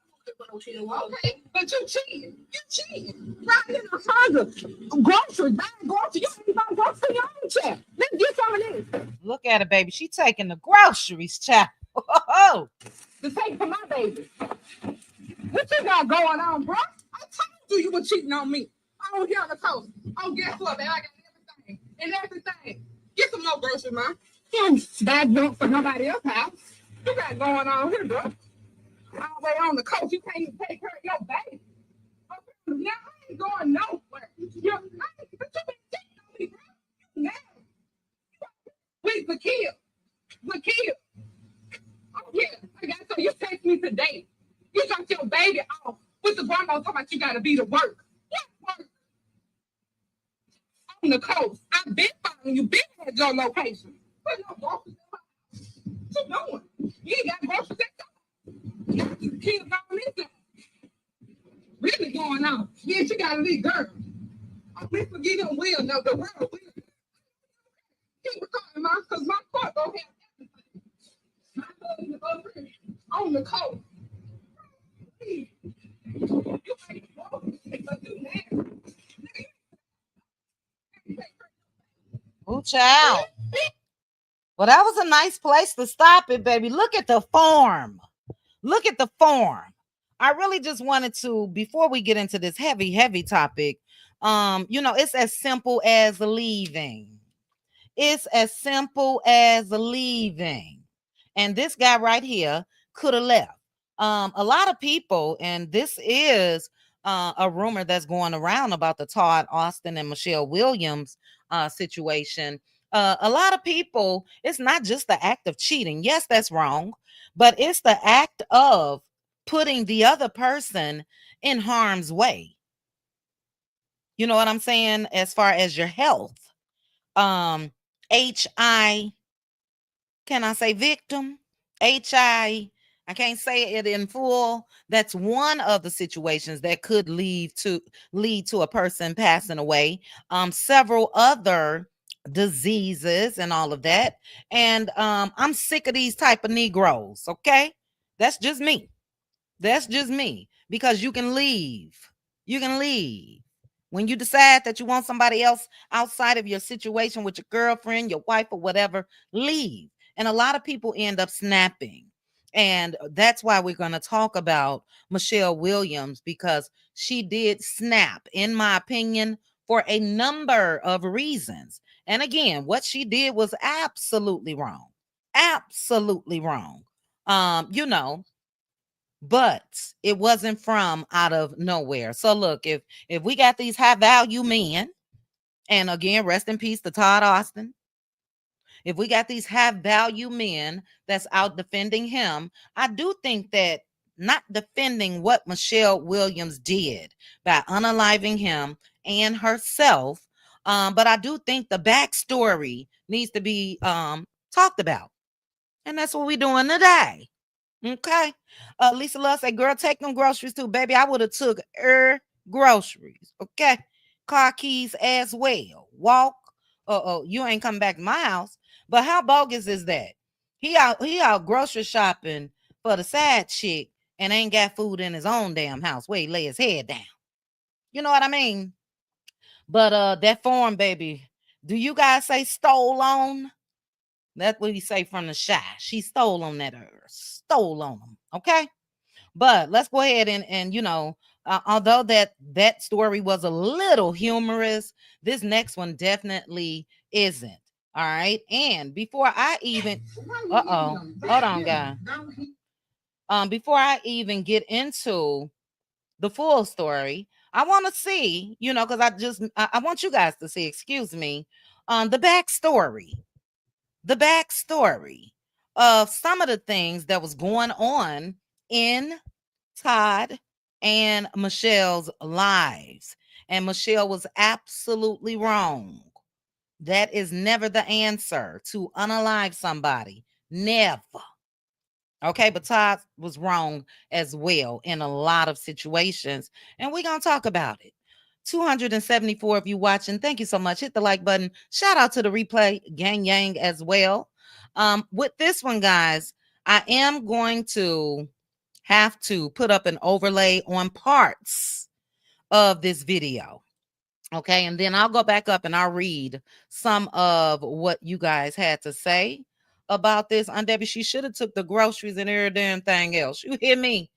Okay, but you cheating. You cheating. Right in the hunger. Groceries, buying groceries. You ain't buying groceries for your own child. Let's get some of this. Look at her, baby. She taking the groceries, child. Oh, To take for my baby. What you got going on, bro? I told you were cheating on me. I don't here on the coast. Oh, guess what, man? I got everything. And everything. Get some more groceries, man. You don't buy junk for nobody else's house. You got going on here, bro. All the way on the coast. You can't even take care of your baby. Now I ain't going nowhere. But you been cheating on me, bro. You mad. Please, Lakia. Oh, yeah. I got so you text me today. You got your baby off with the grandma talking about you got to be to work. What work? On the coast. I've been following you. Been at your location. But no groceries. What you doing? You ain't got groceries at all. You got these kids on this thing. Really going on. Yeah, she got a little girl. Oh, we forget them will. No, the world will. Keep recording, Mom, because my court don't have everything. My husband over here on the coast. You ain't but do now. ooh, child. Well, that was a nice place to stop it, baby. Look at the form. Look at the form. I really just wanted to, before we get into this heavy topic, it's as simple as leaving. It's as simple as leaving. And this guy right here could have left. A lot of people, and this is a rumor that's going around about the Todd Austin and Michelle Williams situation. A lot of people, it's not just the act of cheating. Yes, that's wrong, but it's the act of putting the other person in harm's way. You know what I'm saying? As far as your health. H-I, can I say victim? H-I can't say it in full. That's one of the situations that could lead to a person passing away. Several other diseases and all of that. And I'm sick of these type of Negroes, okay? That's just me. That's just me. Because you can leave. You can leave. When you decide that you want somebody else outside of your situation with your girlfriend, your wife, or whatever, leave. And a lot of people end up snapping. And that's why we're going to talk about Michelle Williams, because she did snap, in my opinion, for a number of reasons. And again, what she did was absolutely wrong. Absolutely wrong. But it wasn't from out of nowhere. So look, if we got these high value men, and again, rest in peace to Todd Austin. If we got these high value men that's out defending him, I do think that not defending what Michelle Williams did by unaliving him and herself, but I do think the backstory needs to be talked about. And that's what we're doing today. Okay. Lisa Love said, girl, take them groceries too, baby. I would have took groceries. Okay. Car keys as well. Walk. You ain't coming back to my house. But how bogus is that? He out grocery shopping for the side chick and ain't got food in his own damn house where he lay his head down. You know what I mean? But that form, baby, do you guys say stole on? That's what we say from the shy. She stole on that stole on them. Okay. But let's go ahead and although that story was a little humorous, this next one definitely isn't. All right. And before I even, hold on, guys. Before I even get into the full story, I want to see, because I want you guys to see, excuse me, the backstory of some of the things that was going on in Todd and Michelle's lives. And Michelle was absolutely wrong. That is never the answer to unalive somebody. Never. Okay, but Todd was wrong as well in a lot of situations, and we're going to talk about it. 274 of you watching. Thank you so much. Hit the like button. Shout out to the replay gang yang as well. With this one, guys, I am going to have to put up an overlay on parts of this video. Okay, and then I'll go back up and I'll read some of what you guys had to say about this. Aunt Debbie, she should have took the groceries and every damn thing else. You hear me?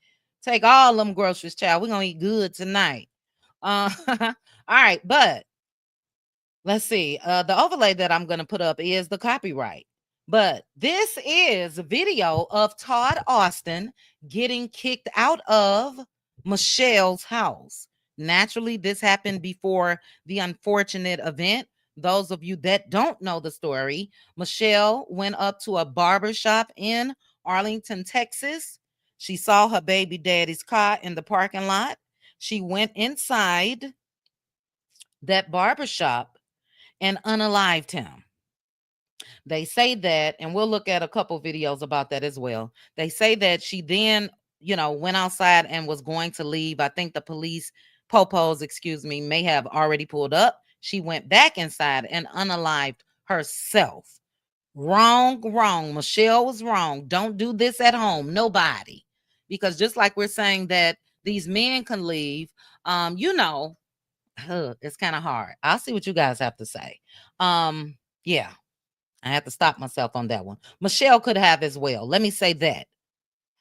Take all them groceries, child. We're gonna eat good tonight. All right, but let's see. The overlay that I'm gonna put up is the copyright. But this is a video of Todd Austin getting kicked out of Michelle's house. Naturally, this happened before the unfortunate event. Those of you that don't know the story, Michelle went up to a barber shop in Arlington, Texas. She saw her baby daddy's car in the parking lot. She went inside that barber shop and unalived him. They say that, and we'll look at a couple videos about that as well. They say that she then, went outside and was going to leave. I think the police popos, may have already pulled up. She went back inside and unalived herself. Wrong. Michelle was wrong. Don't do this at home. Nobody. Because just like we're saying that these men can leave, it's kind of hard. I'll see what you guys have to say. Yeah. I have to stop myself on that one. Michelle could have as well. Let me say that.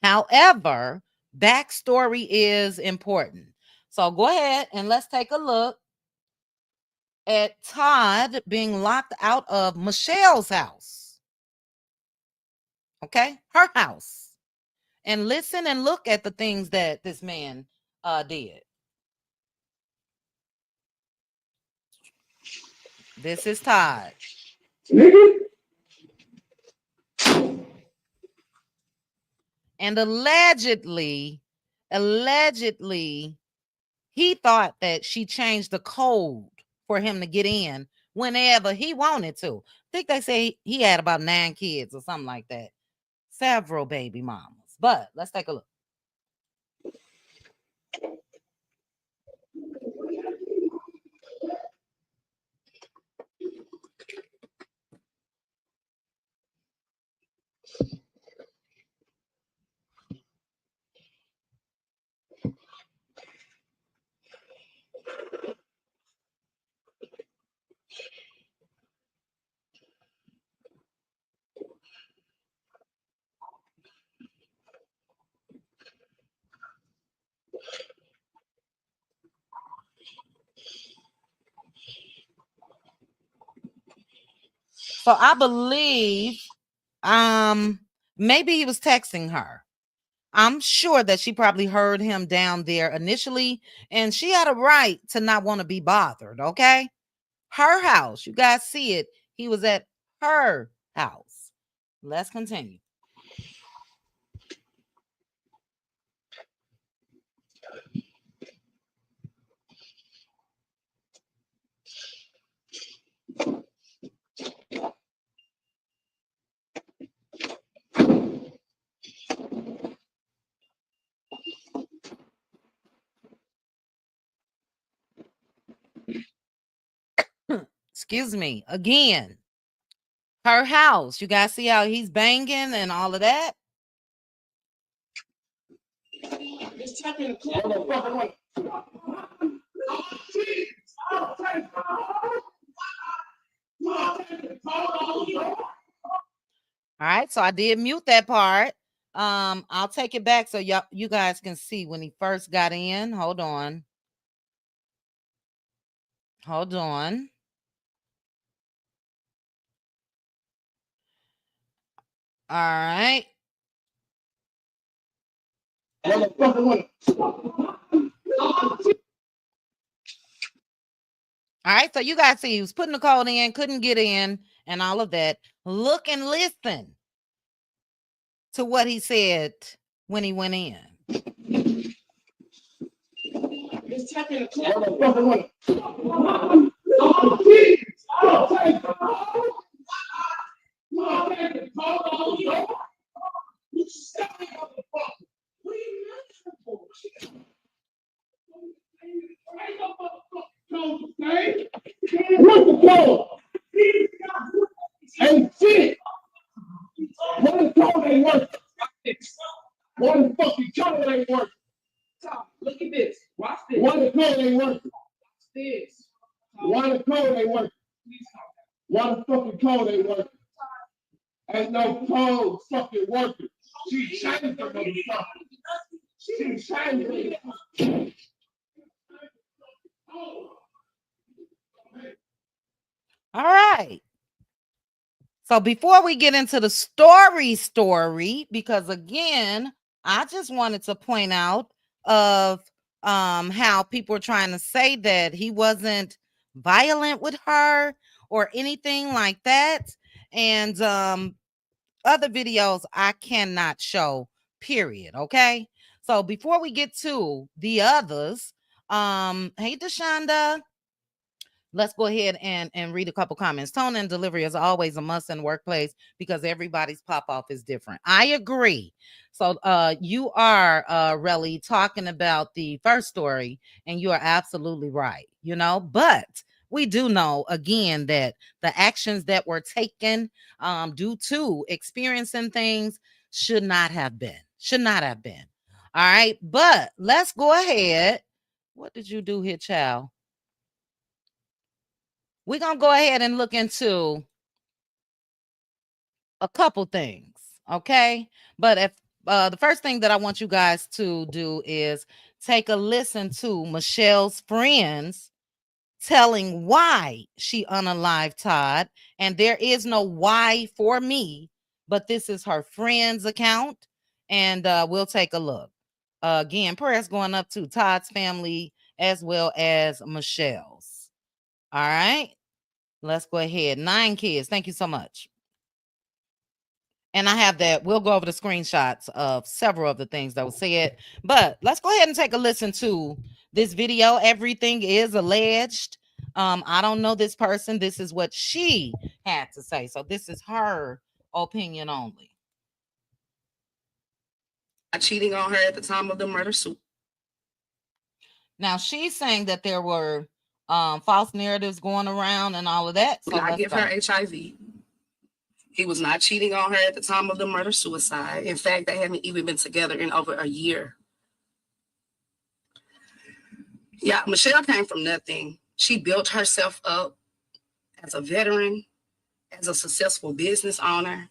However, backstory is important. So go ahead and let's take a look at Todd being locked out of Michelle's house. Okay? Her house. And listen and look at the things that this man did. This is Todd. And allegedly, he thought that she changed the code for him to get in whenever he wanted to. I think they say he had about 9 kids or something like that. Several baby mamas. But let's take a look. So I believe maybe he was texting her. I'm sure that she probably heard him down there initially, and she had a right to not want to be bothered, okay? Her house. You guys see it. He was at her house. Let's continue. Excuse me. Again, her house. You guys see how he's banging and all of that? All right, so I did mute that part. I'll take it back so you guys can see when he first got in. Hold on. All right. All right, so you guys see he was putting the code in, couldn't get in, and all of that. Look and listen to what he said when he went in. code? Ain't shit. What the code ain't working? What the fucking code ain't working? Look at this. Watch this. Why the code ain't working? This. Why the code ain't working? Why the fucking code ain't working? Ain't no code fucking working. She changed the motherfucker. She changed it. All right. So before we get into the story, because again, I just wanted to point out of how people are trying to say that he wasn't violent with her or anything like that. And other videos I cannot show, period. Okay. So before we get to the others, hey Deshonda, let's go ahead and read a couple comments. Tone and delivery is always a must in the workplace because everybody's pop off is different. I agree. So you are really talking about the first story, and you are absolutely right, you know, but we do know again that the actions that were taken due to experiencing things should not have been. All right, but let's go ahead. What did you do here, child? We're going to go ahead and look into a couple things, okay? But if the first thing that I want you guys to do is take a listen to Michelle's friends telling why she unalived Todd. And there is no why for me, but this is her friend's account. And we'll take a look. Again, prayers going up to Todd's family as well as Michelle's. All right. Let's go ahead. 9 kids. Thank you so much. And I have that. We'll go over the screenshots of several of the things that were said. But let's go ahead and take a listen to this video. Everything is alleged. I don't know this person. This is what she had to say. So this is her opinion only. Cheating on her at the time of the murder suit. Now she's saying that there were false narratives going around and all of that. So I give her HIV. He was not cheating on her at the time of the murder-suicide. In fact, they haven't even been together in over a year. Yeah, Michelle came from nothing. She built herself up as a veteran, as a successful business owner.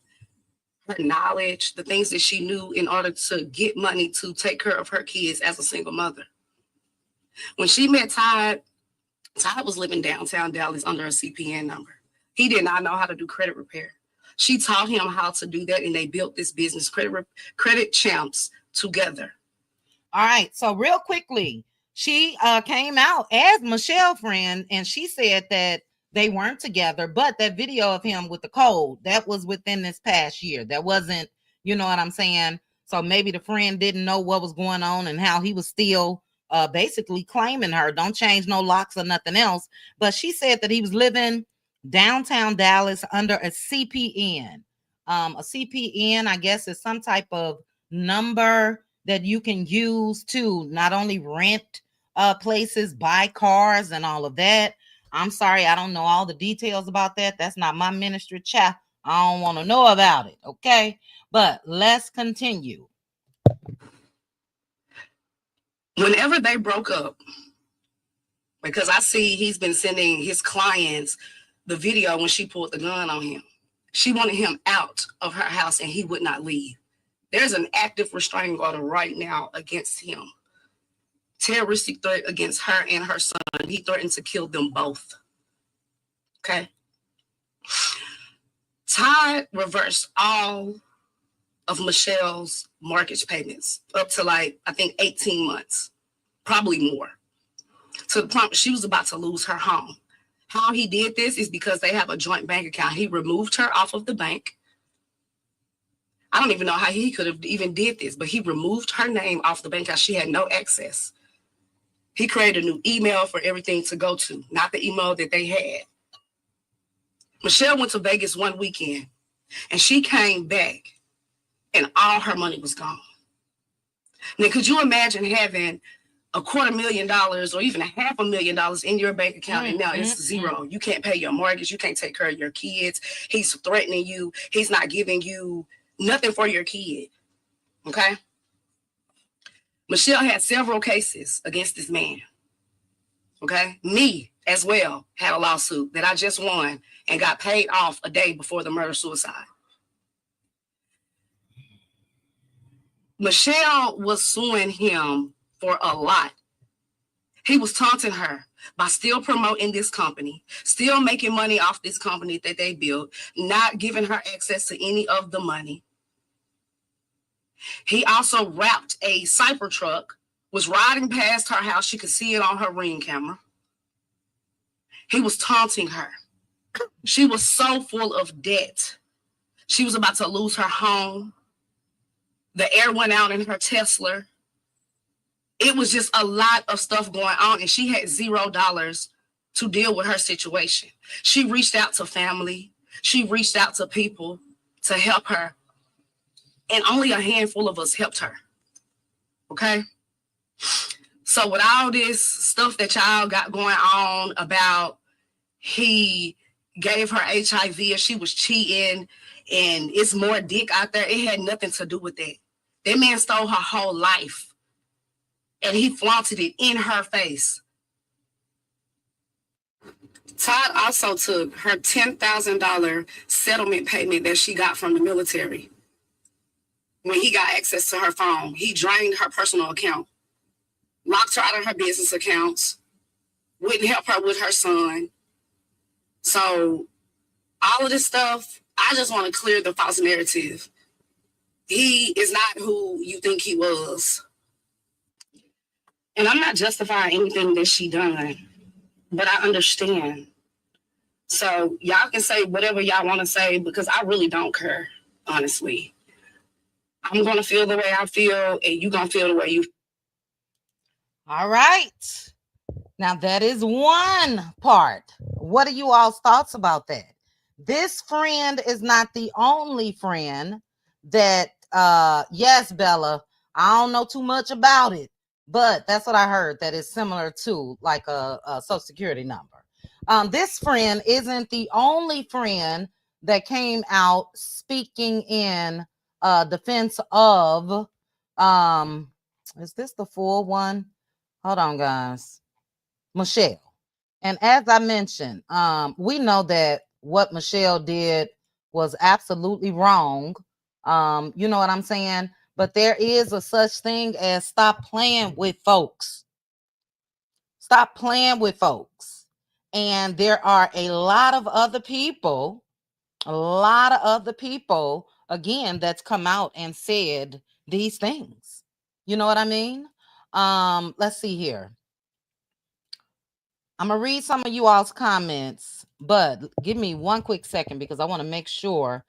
Her knowledge, the things that she knew in order to get money to take care of her kids as a single mother. When she met Todd, Todd was living downtown Dallas under a CPN number. He did not know how to do credit repair. She taught him how to do that, and they built this business, Credit Champs, together. All right. So real quickly, she came out as Michelle's friend, and she said that they weren't together, but that video of him with the code, that was within this past year. That wasn't, you know what I'm saying? So maybe the friend didn't know what was going on and how he was still basically claiming her. Don't change no locks or nothing else. But she said that he was living downtown Dallas under a CPN. A CPN, I guess, is some type of number that you can use to not only rent places, buy cars, and all of that. I'm sorry, I don't know all the details about that. That's not my ministry, chat. I don't want to know about it, okay? But let's continue. Whenever they broke up, because I see he's been sending his clients the video when she pulled the gun on him. She wanted him out of her house, and he would not leave. There's an active restraining order right now against him. Terroristic threat against her and her son. He threatened to kill them both. Okay. Todd reversed all of Michelle's mortgage payments up to I think 18 months, probably more. To the point she was about to lose her home. How he did this is because they have a joint bank account. He removed her off of the bank. I don't even know how he could have even did this, but he removed her name off the bank account. She had no access. He created a new email for everything to go to, not the email that they had. Michelle went to Vegas one weekend, and she came back, and all her money was gone. Now, could you imagine having $250,000 or even $500,000 in your bank account, and now it's zero. You can't pay your mortgage. You can't take care of your kids. He's threatening you. He's not giving you nothing for your kid. Okay? Michelle had several cases against this man. Okay? Me as well had a lawsuit that I just won and got paid off a day before the murder-suicide. Michelle was suing him for a lot. He was taunting her by still promoting this company, still making money off this company that they built, not giving her access to any of the money. He also wrapped a Cybertruck, was riding past her house. She could see it on her Ring camera. He was taunting her. She was so full of debt. She was about to lose her home. The air went out in her Tesla. It was just a lot of stuff going on, and she had $0 to deal with her situation. She reached out to family. She reached out to people to help her, and only a handful of us helped her. Okay? So with all this stuff that y'all got going on about he gave her HIV and she was cheating and it's more dick out there, it had nothing to do with that. That man stole her whole life and he flaunted it in her face. Todd also took her $10,000 settlement payment that she got from the military. When he got access to her phone, he drained her personal account, locked her out of her business accounts, wouldn't help her with her son. So all of this stuff, I just want to clear the false narrative. He is not who you think he was. And I'm not justifying anything that she done, but I understand. So y'all can say whatever y'all want to say because I really don't care, honestly. I'm going to feel the way I feel and you're going to feel the way you feel. All right. Now that is one part. What are you all's thoughts about that? This friend is not the only friend that, yes, Bella, I don't know too much about it, but that's what I heard that is similar to like a social security number. This friend isn't the only friend that came out speaking in defense of, is this the full one? Hold on, guys. Michelle. And as I mentioned, we know that what Michelle did was absolutely wrong. You know what I'm saying? But there is a such thing as stop playing with folks. Stop playing with folks. And there are a lot of other people, again, that's come out and said these things. You know what I mean? Let's see here. I'm going to read some of you all's comments, but give me one quick second because I want to make sure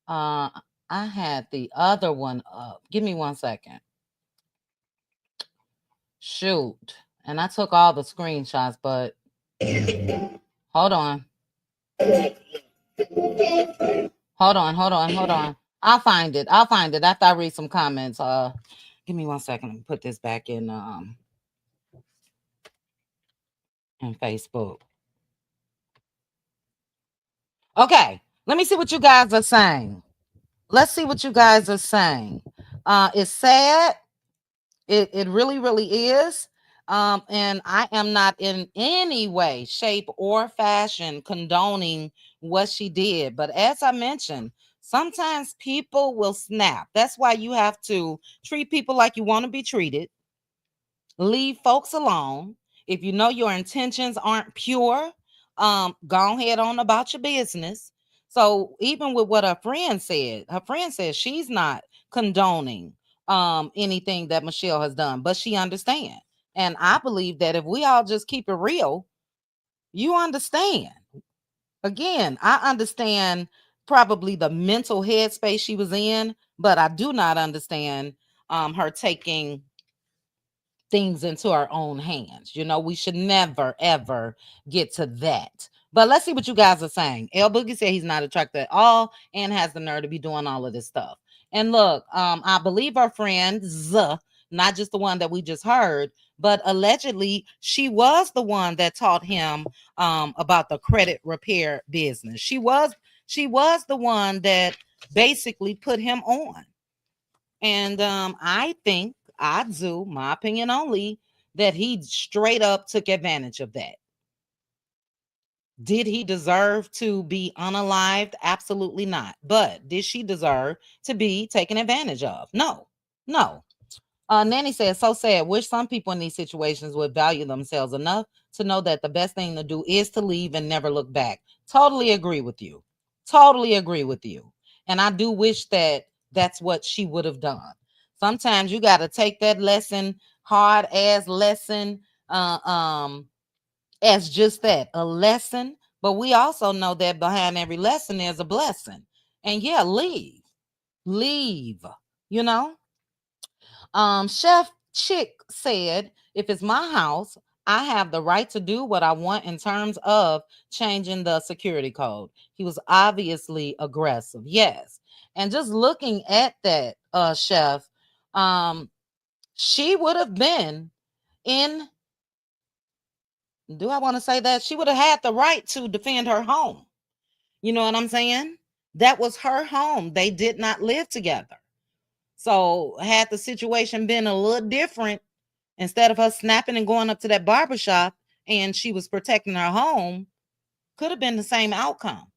I had the other one up. Give me 1 second. Shoot. And I took all the screenshots, but hold on. Hold on. I'll find it after I read some comments. Give me 1 second. Let me put this back in Facebook. Okay, let me see what you guys are saying. Let's see what you guys are saying. It's sad. It really, really is. And I am not in any way, shape, or fashion condoning what she did. But as I mentioned, sometimes people will snap. That's why you have to treat people like you want to be treated. Leave folks alone. If you know your intentions aren't pure, go ahead on about your business. So even with what her friend said she's not condoning anything that Michelle has done, but she understands. And I believe that if we all just keep it real, you understand. Again, I understand probably the mental headspace she was in, but I do not understand her taking things into our own hands. You know, we should never, ever get to that. But let's see what you guys are saying. El Boogie said he's not attracted at all and has the nerve to be doing all of this stuff. And look, I believe our friends, not just the one that we just heard, but allegedly she was the one that taught him about the credit repair business. She was the one that basically put him on. And I think, my opinion only, that he straight up took advantage of that. Did he deserve to be unalived? Absolutely not. But did she deserve to be taken advantage of? No, no. Nanny says, so sad. Wish some people in these situations would value themselves enough to know that the best thing to do is to leave and never look back. Totally agree with you. Totally agree with you. And I do wish that that's what she would have done. Sometimes you got to take that lesson, hard ass lesson, as just that, a lesson. But we also know that behind every lesson there's a blessing. And yeah, leave, you know. Chef Chick said, if it's my house, I have the right to do what I want in terms of changing the security code. He was obviously aggressive. Yes. And just looking at that, Chef, she would have been in, do I want to say that? She would have had the right to defend her home. You know what I'm saying? That was her home. They did not live together. So had the situation been a little different, instead of her snapping and going up to that barbershop and she was protecting her home, could have been the same outcome.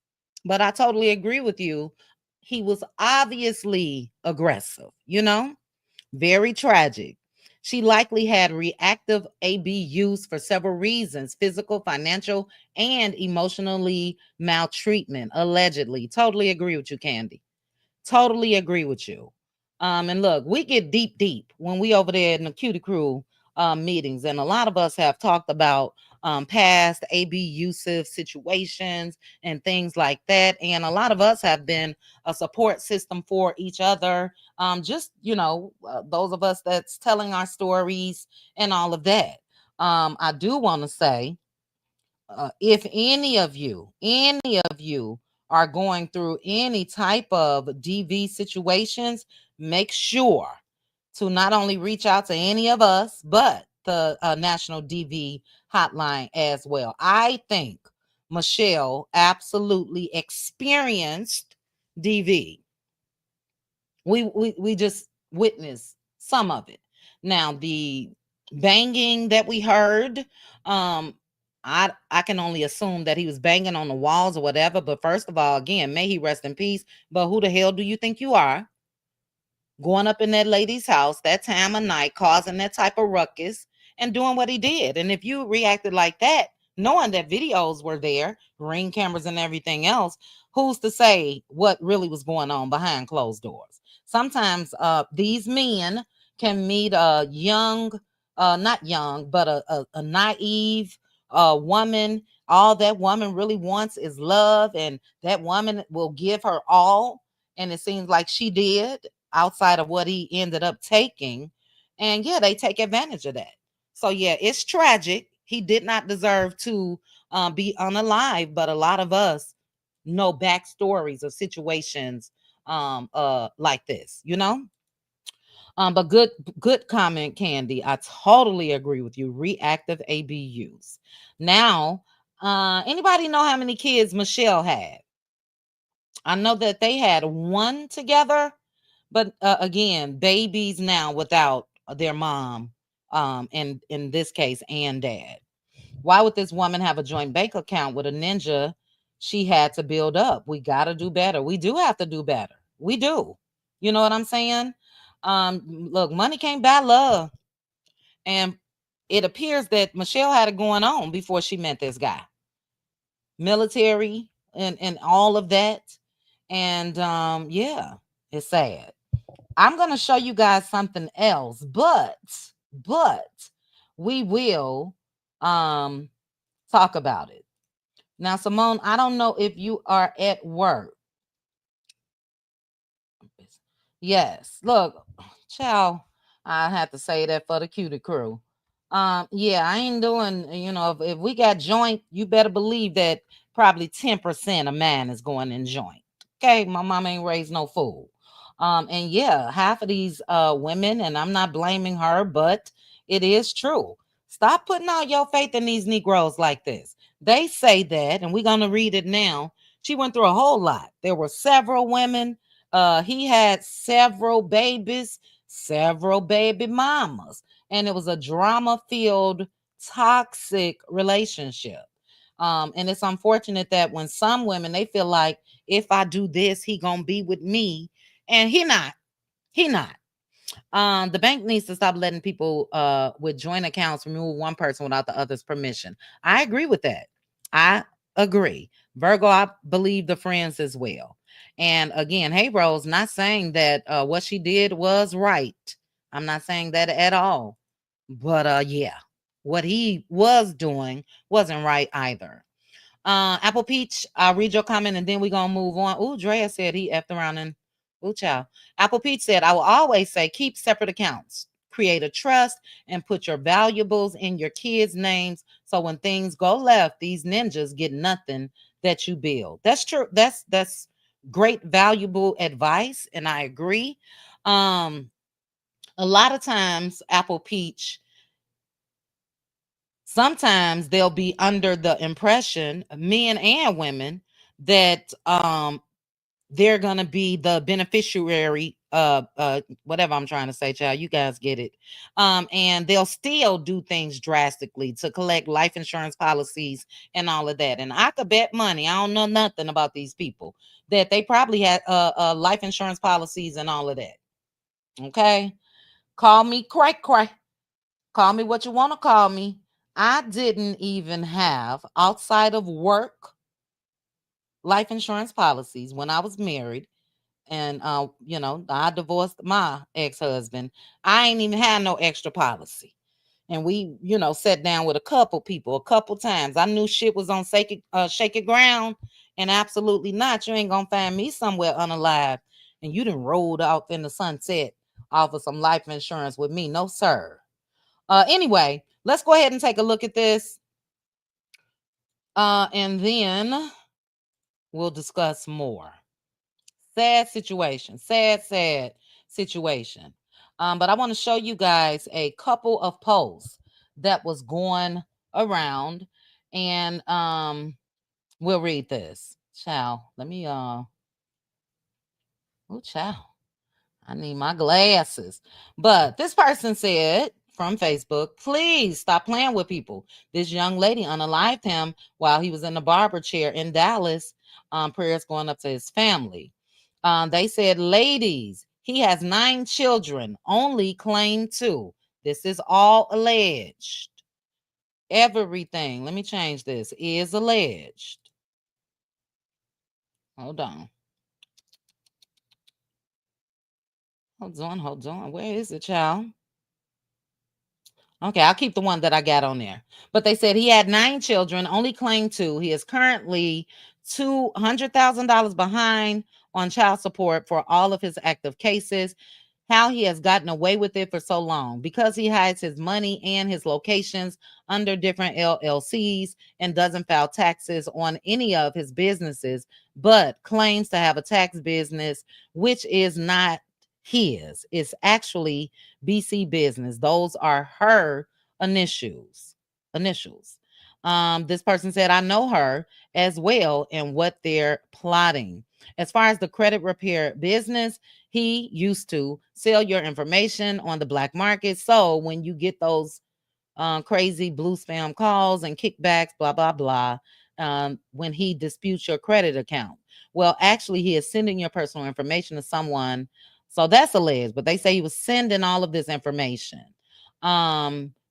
But I totally agree with you. He was obviously aggressive, you know, very tragic. She likely had reactive ABUs for several reasons: physical, financial, and emotionally maltreatment, allegedly. Totally agree with you, Candy. Totally agree with you. And look, we get deep when we over there in the Cutie Crew meetings, and a lot of us have talked about past abusive situations and things like that. And a lot of us have been a support system for each other. Just, those of us that's telling our stories and all of that. I do want to say, if any of you are going through any type of DV situations, make sure to not only reach out to any of us, but the National DV hotline as well. I think Michelle absolutely experienced DV. We just witnessed some of it. Now, the banging that we heard, I can only assume that he was banging on the walls or whatever. But first of all, again, may he rest in peace. But who the hell do you think you are, going up in that lady's house that time of night, causing that type of ruckus and doing what he did? And if you reacted like that, knowing that videos were there, ring cameras and everything else, who's to say what really was going on behind closed doors? Sometimes these men can meet a young, not young, but a naive woman. All that woman really wants is love, and that woman will give her all. And it seems like she did, outside of what he ended up taking. And yeah, they take advantage of that. So yeah, it's tragic. He did not deserve to be unalive, but a lot of us know backstories of situations like this, you know. But good comment, Candy. I totally agree with you. Reactive ABUs. Now, anybody know how many kids Michelle had? I know that they had one together, but again, babies now without their mom, and in this case, and dad. Why would this woman have a joint bank account with a ninja she had to build up? We got to do better. We do have to do better. We do. You know what I'm saying? Look, money can't buy love. And it appears that Michelle had it going on before she met this guy. Military and all of that. And yeah, it's sad. I'm going to show you guys something else, but we will talk about it. Now, Simone, I don't know if you are at work. Yes. Look, child, I have to say that for the Cutie Crew. Yeah, I ain't doing, if we got joint, you better believe that probably 10% of mine is going in joint. Okay, my mom ain't raised no fool. And yeah, half of these women, and I'm not blaming her, but It is true. Stop putting all your faith in these Negroes like this. They say that, and we're going to read it now. She went through a whole lot. There were several women. He had several babies, several baby mamas, and it was a drama-filled, toxic relationship. And it's unfortunate that when some women, they feel like, if I do this, he gonna be with me, and he not. He not. The bank needs to stop letting people with joint accounts remove one person without the other's permission. I agree with that. I agree. Virgo, I believe the friends as well. And again, hey Rose, not saying that what she did was right. I'm not saying that at all. But yeah, what he was doing wasn't right either. Apple Peach, I'll read your comment and then we're gonna move on. Ooh, Drea said he effed around and ooh, child. Apple Peach said, I will always say keep separate accounts, create a trust, and put your valuables in your kids' names. So when things go left, these ninjas get nothing that you build. That's true. That's great, valuable advice, and I agree. A lot of times, Apple Peach, sometimes they'll be under the impression, men and women, that they're gonna be the beneficiary, whatever I'm trying to say, child, you guys get it. And they'll still do things drastically to collect life insurance policies and all of that. And I could bet money, I don't know nothing about these people, that they probably had life insurance policies and all of that. Okay, call me cray cray, call me what you want to call me. I didn't even have, outside of work, life insurance policies when I was married. And I divorced my ex-husband. I ain't even had no extra policy. And we, sat down with a couple people a couple times. I knew shit was on shaky ground, and absolutely not. You ain't gonna find me somewhere unalive and you done rolled off in the sunset off of some life insurance with me. No, sir. Anyway, let's go ahead and take a look at this. And then we'll discuss more. Sad situation. Sad situation. But I want to show you guys a couple of posts that was going around. And we'll read this. Child, let me oh child. I need my glasses. But this person said from Facebook, please stop playing with people. This young lady unalived him while he was in the barber chair in Dallas. Prayers going up to his family. They said, ladies, he has 9 children, only claimed 2. This is all alleged. Everything, let me change this, is alleged. Hold on. Hold on. Where is it, child? Okay, I'll keep the one that I got on there. But they said he had 9 children, only claimed 2. He is currently $200,000 behind on child support for all of his active cases. How he has gotten away with it for so long, because he hides his money and his locations under different LLCs and doesn't file taxes on any of his businesses, but claims to have a tax business, which is not his. It's actually BC Business. Those are her initials. This person said, I know her as well and what they're plotting. As far as the credit repair business, he used to sell your information on the black market. So when you get those crazy blue spam calls and kickbacks, blah, blah, blah, when he disputes your credit account, well, actually, he is sending your personal information to someone. So that's alleged, but they say he was sending all of this information.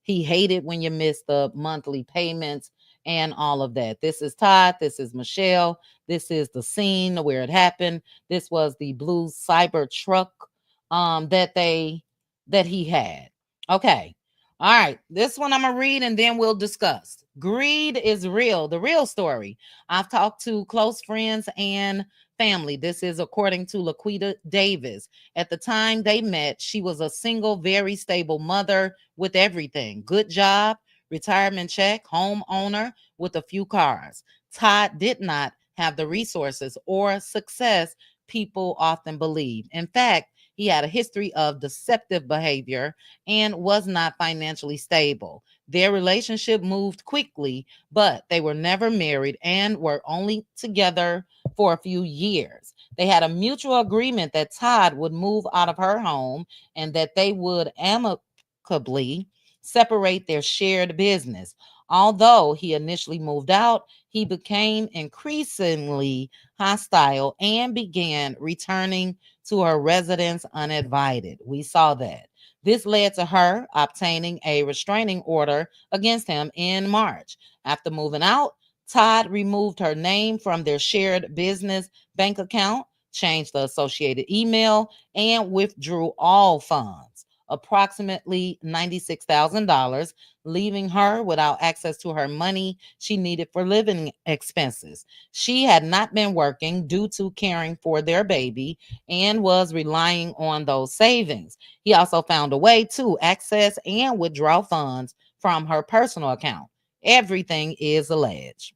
He hated when you missed the monthly payments and all of that. This is Todd. This is Michelle. This is the scene where it happened. This was the blue cyber truck that he had. Okay. All right. This one I'm going to read and then we'll discuss. Greed is real. The real story. I've talked to close friends and family. This is according to Laquita Davis. At the time they met, she was a single, very stable mother with everything. Good job, retirement check, homeowner with a few cars. Todd did not have the resources or success people often believe. In fact, He had a history of deceptive behavior and was not financially stable. Their relationship moved quickly, but they were never married and were only together for a few years. They had a mutual agreement that Todd would move out of her home and that they would amicably separate their shared business. Although he initially moved out, he became increasingly hostile and began returning to her residence uninvited. We saw that. This led to her obtaining a restraining order against him in March. After moving out, Todd removed her name from their shared business bank account, changed the associated email, and withdrew all funds, approximately $96,000, leaving her without access to her money she needed for living expenses. She had not been working due to caring for their baby and was relying on those savings. He also found a way to access and withdraw funds from her personal account. Everything is alleged.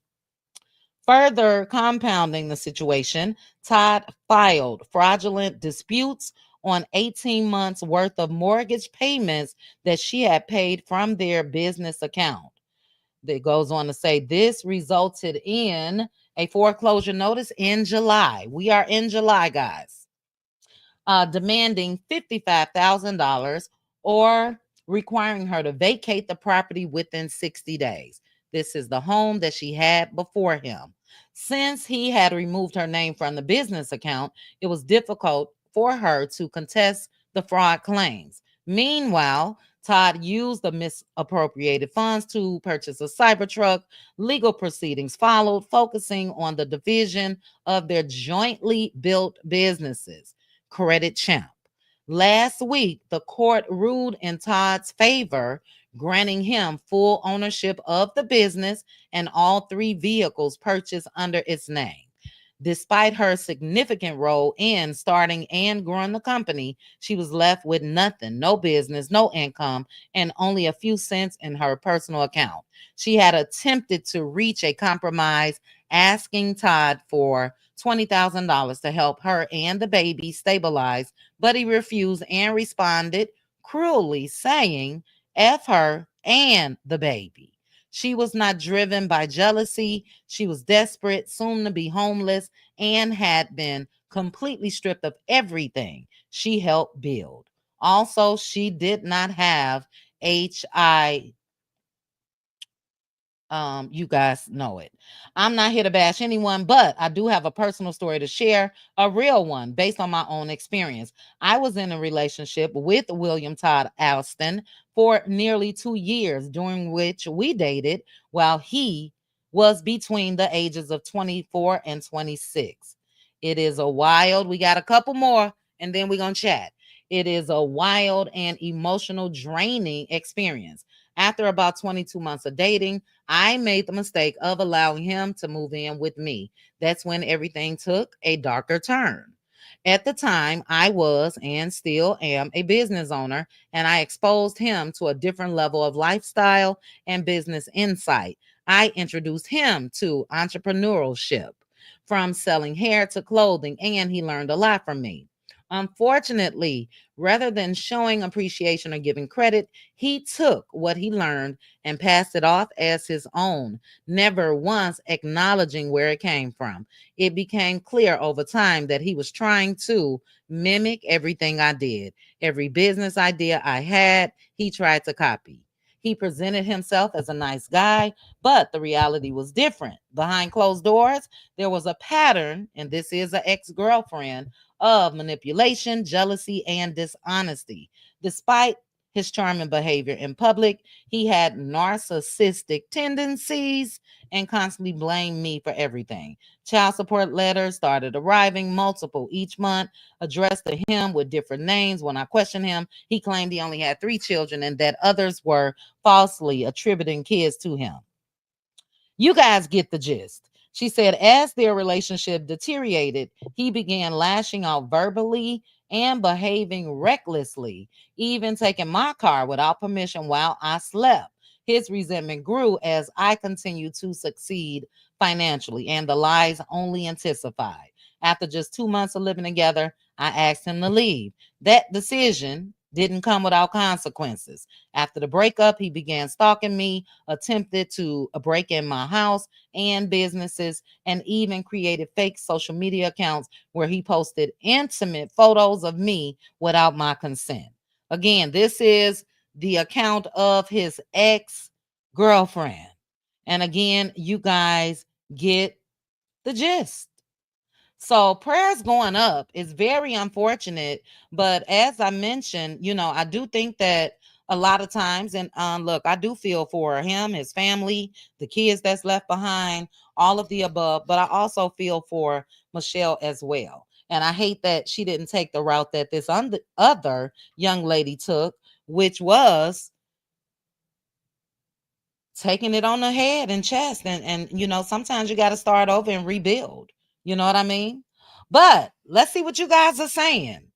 Further compounding the situation, Todd filed fraudulent disputes on 18 months worth of mortgage payments that she had paid from their business account. That goes on to say this resulted in a foreclosure notice in July. We are in July, guys. Demanding $55,000 or requiring her to vacate the property within 60 days. This is the home that she had before him. Since he had removed her name from the business account, it was difficult for her to contest the fraud claims. Meanwhile, Todd used the misappropriated funds to purchase a Cybertruck. Legal proceedings followed, focusing on the division of their jointly built businesses. Credit Champ. Last week, the court ruled in Todd's favor, granting him full ownership of the business and all three vehicles purchased under its name. Despite her significant role in starting and growing the company, she was left with nothing, no business, no income, and only a few cents in her personal account. She had attempted to reach a compromise, asking Todd for $20,000 to help her and the baby stabilize, but he refused and responded cruelly, saying, F her and the baby. She was not driven by jealousy. She was desperate, soon to be homeless, and had been completely stripped of everything she helped build. Also, she did not have HI. You guys know it. I'm not here to bash anyone, but I do have a personal story to share, a real one based on my own experience. I was in a relationship with William Todd Alston for nearly 2 years, during which we dated while he was between the ages of 24 and 26. It is a wild, we got a couple more and then we're going to chat. It is a wild and emotional draining experience. After about 22 months of dating, I made the mistake of allowing him to move in with me. That's when everything took a darker turn. At the time, I was and still am a business owner, and I exposed him to a different level of lifestyle and business insight. I introduced him to entrepreneurship, from selling hair to clothing, and he learned a lot from me. Unfortunately, rather than showing appreciation or giving credit, he took what he learned and passed it off as his own, never once acknowledging where it came from. It became clear over time that he was trying to mimic everything I did. Every business idea I had, he tried to copy. He presented himself as a nice guy, but the reality was different. Behind closed doors, there was a pattern, and this is an ex-girlfriend, of manipulation, jealousy, and dishonesty. Despite his charming behavior in public, he had narcissistic tendencies and constantly blamed me for everything. Child support letters started arriving, multiple each month, addressed to him with different names. When I questioned him, he claimed he only had 3 children and that others were falsely attributing kids to him. You guys get the gist. She said, as their relationship deteriorated, he began lashing out verbally and behaving recklessly, even taking my car without permission while I slept. His resentment grew as I continued to succeed financially, and the lies only intensified. After just 2 months of living together, I asked him to leave. That decision didn't come without consequences. After the breakup, he began stalking me, attempted to break in my house and businesses, and even created fake social media accounts where he posted intimate photos of me without my consent. Again, this is the account of his ex girlfriend. And again, you guys get the gist. So prayers going up is very unfortunate. But as I mentioned, I do think that a lot of times, and look, I do feel for him, his family, the kids that's left behind, all of the above. But I also feel for Michelle as well. And I hate that she didn't take the route that this other young lady took, which was taking it on the head and chest. And sometimes you got to start over and rebuild. You know what I mean? But let's see what you guys are saying.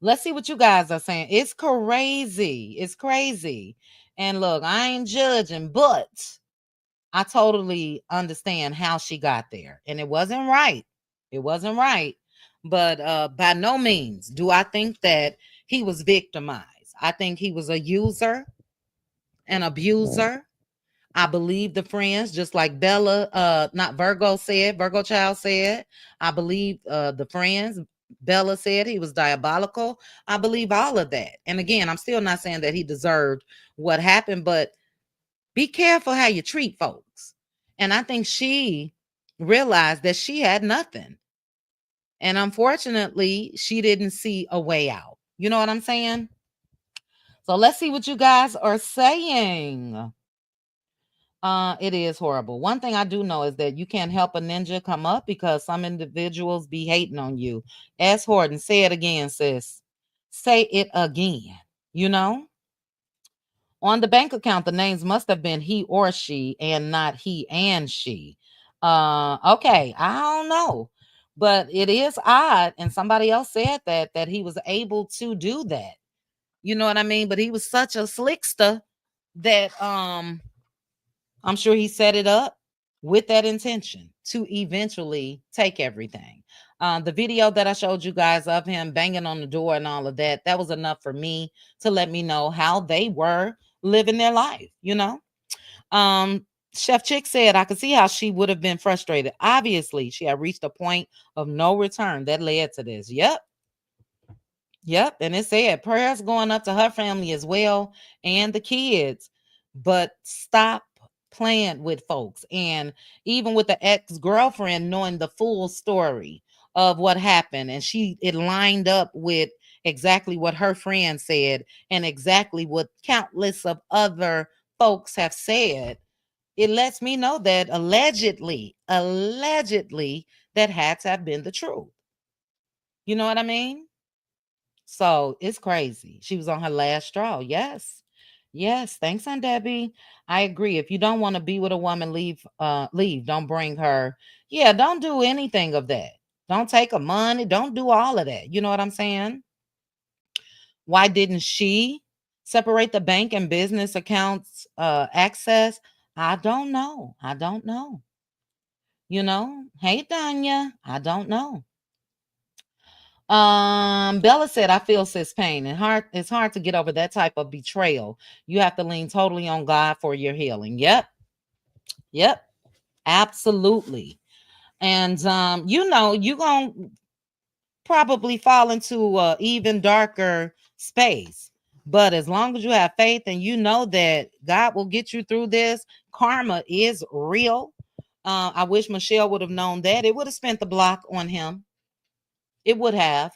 Let's see what you guys are saying. It's crazy. It's crazy. And look, I ain't judging, but I totally understand how she got there. And it wasn't right. It wasn't right. But by no means do I think that he was victimized. I think he was a user, an abuser. I believe the friends, just like Bella, not Virgo Child said. I believe the friends, Bella said he was diabolical. I believe all of that. And again, I'm still not saying that he deserved what happened, but be careful how you treat folks. And I think she realized that she had nothing. And unfortunately, she didn't see a way out. You know what I'm saying? So let's see what you guys are saying. It is horrible. One thing I do know is that you can't help a ninja come up because some individuals be hating on you. S. Horton, say it again, sis. Say it again. On the bank account, the names must have been he or she and not he and she. Okay, I don't know. But it is odd, and somebody else said that he was able to do that. You know what I mean? But he was such a slickster that I'm sure he set it up with that intention to eventually take everything. The video that I showed you guys of him banging on the door and all of that, that was enough for me to let me know how they were living their life, Chef Chick said, I could see how she would have been frustrated. Obviously, she had reached a point of no return that led to this. Yep. And it said prayers going up to her family as well and the kids. But stop playing with folks. And even with the ex-girlfriend knowing the full story of what happened, and it lined up with exactly what her friend said and exactly what countless of other folks have said. It lets me know that allegedly, that had to have been the truth. You know what I mean? So it's crazy. She was on her last straw. Yes. Thanks, Aunt Debbie. I agree. If you don't want to be with a woman, leave. Don't bring her. Yeah, don't do anything of that. Don't take her money. Don't do all of that. You know what I'm saying? Why didn't she separate the bank and business accounts access? I don't know. Hey, Danya, I don't know. Bella said, I feel sis pain and it's hard to get over that type of betrayal. You have to lean totally on God for your healing. Yep, absolutely. And you're gonna probably fall into a even darker space. But as long as you have faith and you know that God will get you through this, karma is real. I wish Michelle would have known that. It would have spent the block on him. It would have.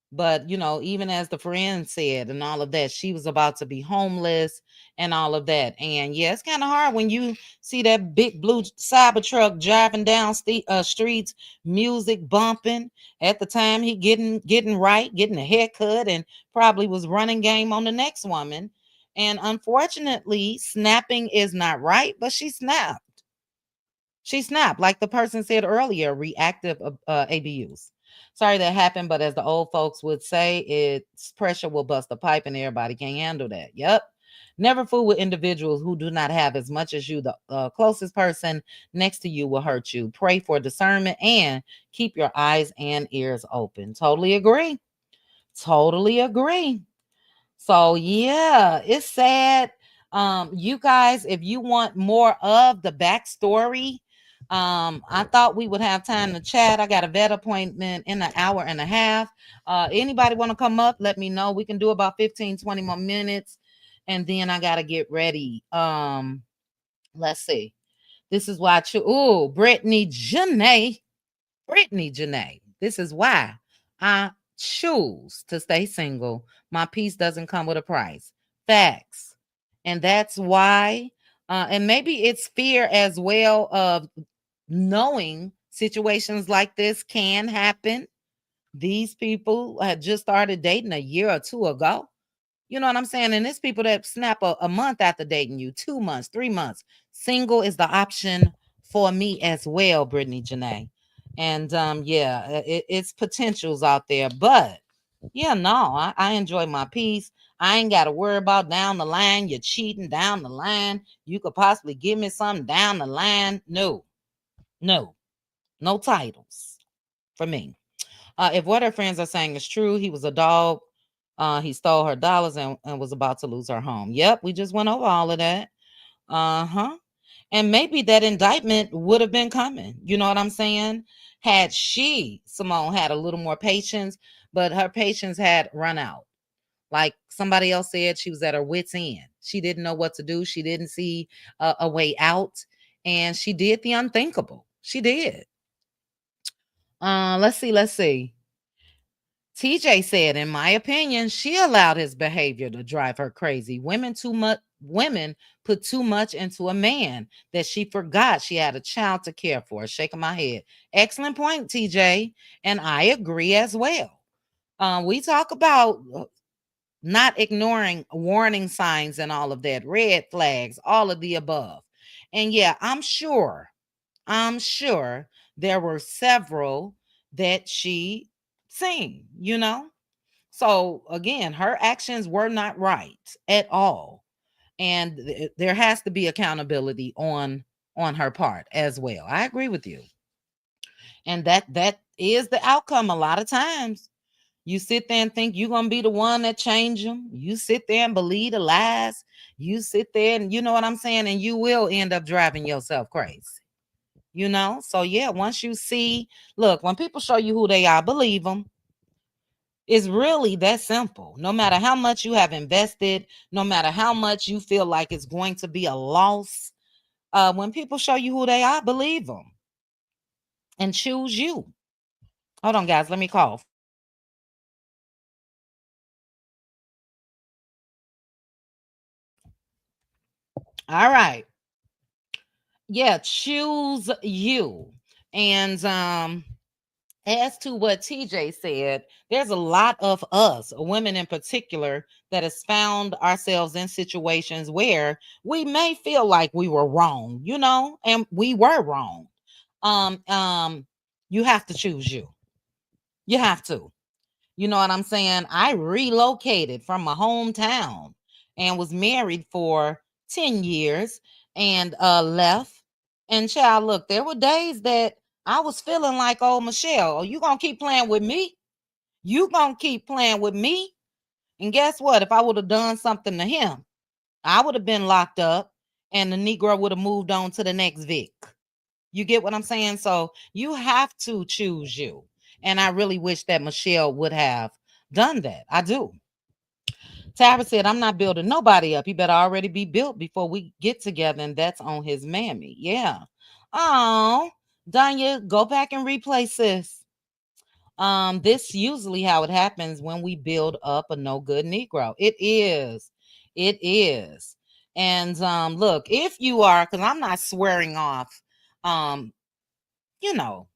But, even as the friend said and all of that, she was about to be homeless and all of that. And yeah, it's kind of hard when you see that big blue Cybertruck driving down streets, music bumping. At the time, he getting right, getting a haircut, and probably was running game on the next woman. And unfortunately, snapping is not right, but she snapped. She snapped, like the person said earlier, reactive abuse. Sorry that happened, but as the old folks would say, it's pressure will bust a pipe and everybody can't handle that. Yep. Never fool with individuals who do not have as much as you. The closest person next to you will hurt you. Pray for discernment and keep your eyes and ears open. Totally agree. Totally agree. So yeah, it's sad. You guys, if you want more of the backstory, I thought we would have time to chat. I got a vet appointment in an hour and a half. Anybody want to come up? Let me know. We can do about 15, 20 more minutes, and then I gotta get ready. Let's see. This is why Brittany Janae. Brittany Janae. This is why I choose to stay single. My peace doesn't come with a price. Facts. And that's why, and maybe it's fear as well of knowing situations like this can happen. These people had just started dating a year or two ago. You know what I'm saying? And it's people that snap a month after dating you, 2 months, 3 months. Single is the option for me as well, Brittany Janae. And yeah, it's potentials out there. But yeah, no, I enjoy my peace. I ain't got to worry about down the line. You're cheating down the line. You could possibly give me something down the line. No, no, no titles for me. If what her friends are saying is true, he was a dog. He stole her dollars and was about to lose her home. Yep, we just went over all of that. Uh-huh. And maybe that indictment would have been coming. You know what I'm saying? Had Simone, had a little more patience, but her patience had run out. Like somebody else said, she was at her wit's end. She didn't know what to do. She didn't see a way out. And she did the unthinkable. She did. Let's see. TJ said, in my opinion, she allowed his behavior to drive her crazy. Women put too much into a man that she forgot she had a child to care for. Shaking my head. Excellent point, TJ. And I agree as well. We talk about not ignoring warning signs and all of that, red flags, all of the above. And yeah, I'm sure there were several that she seen, you know. So again, her actions were not right at all. And there has to be accountability on her part as well. I agree with you. And that is the outcome a lot of times. You sit there and think you're going to be the one that change them. You sit there and believe the lies. You sit there and you know what I'm saying? And you will end up driving yourself crazy. You know? So yeah, once you see, look, when people show you who they are, believe them. It's really that simple. No matter how much you have invested, no matter how much you feel like it's going to be a loss, when people show you who they are, believe them and choose you. Hold on, guys. Let me call. All right. Yeah, choose you. And as to what TJ said, there's a lot of us, women in particular, that has found ourselves in situations where we may feel like we were wrong, you know, and we were wrong. Um, um, you have to choose you. You have to. You know what I'm saying? I relocated from my hometown and was married for 10 years and left. And child, look, there were days that I was feeling like, oh, Michelle, are you going to keep playing with me? You going to keep playing with me? And guess what? If I would have done something to him, I would have been locked up and the Negro would have moved on to the next Vic. You get what I'm saying? So you have to choose you. And I really wish that Michelle would have done that. I do. Tara said, I'm not building nobody up. He better already be built before we get together. And that's on his mammy. Yeah. Oh, Danya, go back and replay sis. This usually how it happens when we build up a no good Negro. It is. It is. And look, if you are, because I'm not swearing off, um, you know,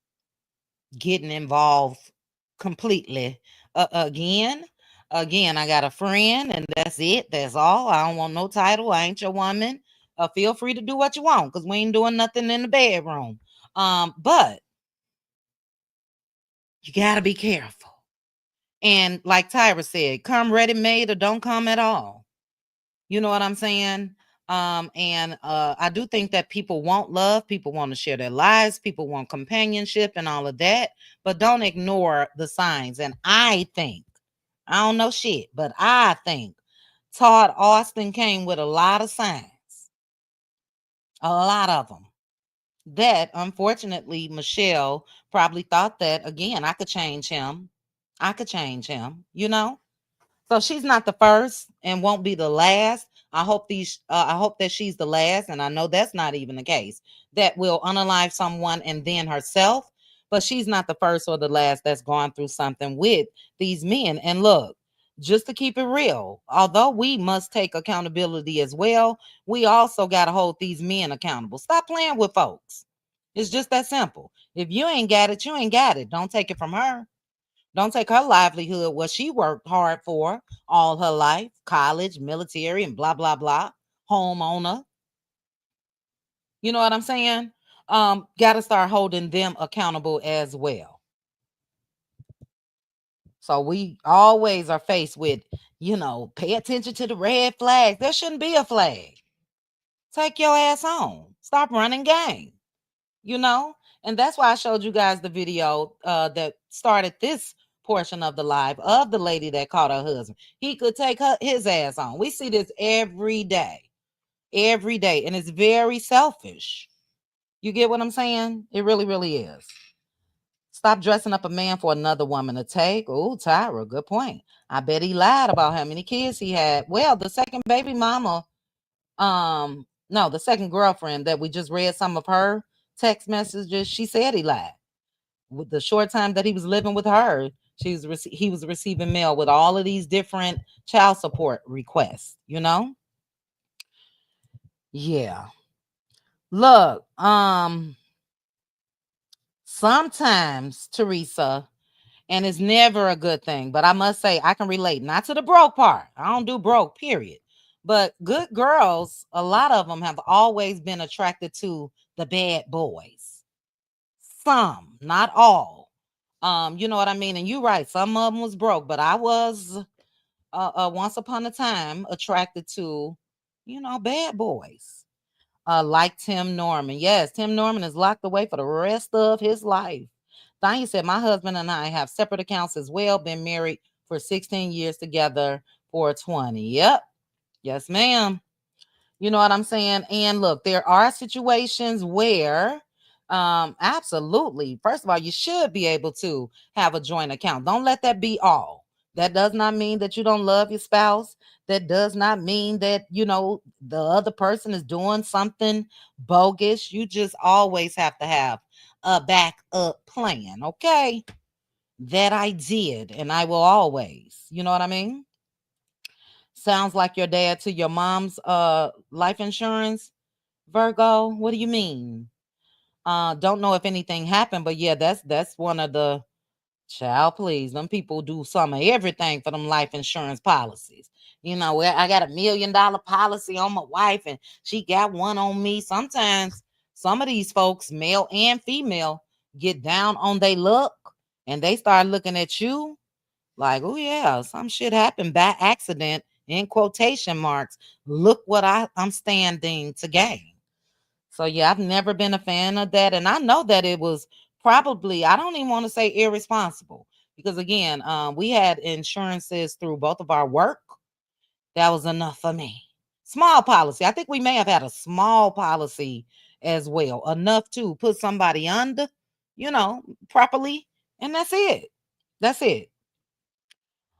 getting involved completely. Again, I got a friend, and that's it. That's all. I don't want no title. I ain't your woman. Feel free to do what you want, because we ain't doing nothing in the bedroom. But you gotta be careful. And like Tyra said, come ready made or don't come at all. You know what I'm saying? And I do think that people want love, people want to share their lives, people want companionship and all of that, but don't ignore the signs. And I think, I don't know shit, but I think Todd Austin came with a lot of signs, a lot of them, that unfortunately Michelle probably thought that, again, I could change him. I could change him, you know? So she's not the first and won't be the last. I hope that she's the last, and I know that's not even the case, that will unalive someone and then herself. But she's not the first or the last that's gone through something with these men. And look, just to keep it real, although we must take accountability as well, we also got to hold these men accountable. Stop playing with folks. It's just that simple. If you ain't got it, you ain't got it. Don't take it from her. Don't take her livelihood, what she worked hard for all her life, college, military, and blah, blah, blah, homeowner. You know what I'm saying? Got to start holding them accountable as well. So we always are faced with, pay attention to the red flags. There shouldn't be a flag. Take your ass home. Stop running game. And that's why I showed you guys the video that started this portion of the live of the lady that caught her husband. He could take his ass on. We see this every day, and it's very selfish. You get what I'm saying? It really, really is. Stop dressing up a man for another woman to take. Oh, Tyra, good point. I bet he lied about how many kids he had. Well, the second baby mama, no, the second girlfriend that we just read some of her text messages, she said he lied. With the short time that he was living with her, he was receiving mail with all of these different child support requests, Yeah. Look, sometimes, Teresa, and it's never a good thing, but I must say I can relate, not to the broke part. I don't do broke, period. But good girls, a lot of them have always been attracted to the bad boys. Some, not all. You know what I mean? And you're right, some of them was broke, but I was once upon a time attracted to, bad boys. Like Tim Norman. Yes, Tim Norman is locked away for the rest of his life. Thanya said, my husband and I have separate accounts as well, been married for 16 years together for 20. Yep. Yes, ma'am. You know what I'm saying? And look, there are situations where absolutely, first of all, you should be able to have a joint account. Don't let that be all. That does not mean that you don't love your spouse. That does not mean that, the other person is doing something bogus. You just always have to have a backup plan. Okay. That I did, and I will always. You know what I mean? Sounds like your dad to your mom's life insurance, Virgo. What do you mean? Don't know if anything happened, but yeah, that's one of the child, please. Them people do some of everything for them life insurance policies. I got $1 million policy on my wife, and she got one on me. Sometimes some of these folks, male and female, get down on their luck and they start looking at you like, oh yeah, some shit happened by accident, in quotation marks. Look what I'm standing to gain. So yeah, I've never been a fan of that. And I know that it was probably, I don't even want to say irresponsible, because again, we had insurances through both of our work. That was enough for me. Small policy. I think we may have had a small policy as well, enough to put somebody under, properly. And that's it. That's it.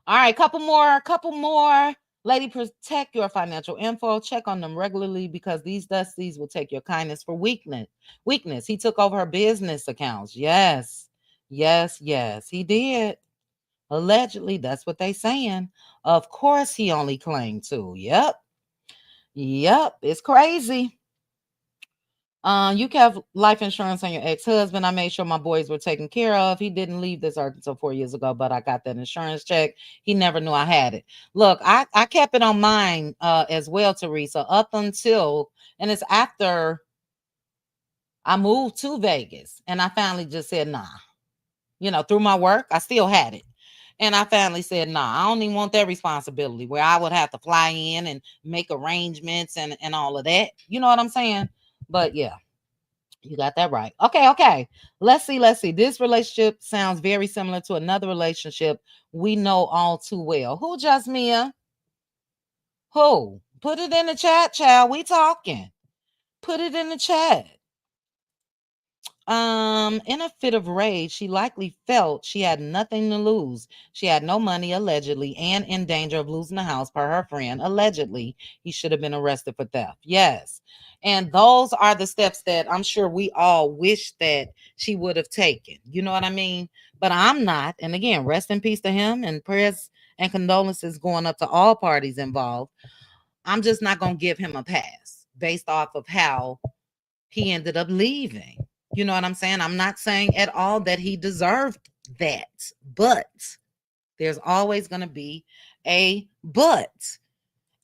All right, couple more. Lady, protect your financial info. Check on them regularly, because these dusties will take your kindness for weakness. He took over her business accounts. Yes, he did. Allegedly, that's what they saying. Of course, he only claimed to. Yep, it's crazy. You have life insurance on your ex-husband. I made sure my boys were taken care of. He didn't leave this earth until 4 years ago, but I got that insurance check. He never knew I had it. Look, I kept it on mine as well, Teresa, up until, and it's after I moved to Vegas, and I finally just said, nah. Through my work, I still had it. And I finally said, nah, I don't even want that responsibility where I would have to fly in and make arrangements and all of that. You know what I'm saying? But yeah, you got that right. Okay. Let's see. This relationship sounds very similar to another relationship we know all too well. Who, Jasmia? Who? Put it in the chat, child. We talking. Put it in the chat. In a fit of rage, she likely felt she had nothing to lose. She had no money, allegedly, and in danger of losing the house, per her friend. Allegedly, he should have been arrested for theft. Yes. And those are the steps that I'm sure we all wish that she would have taken. You know what I mean? But I'm not. And again, rest in peace to him, and prayers and condolences going up to all parties involved. I'm just not going to give him a pass based off of how he ended up leaving. You know what I'm saying? I'm not saying at all that he deserved that, but there's always going to be a but.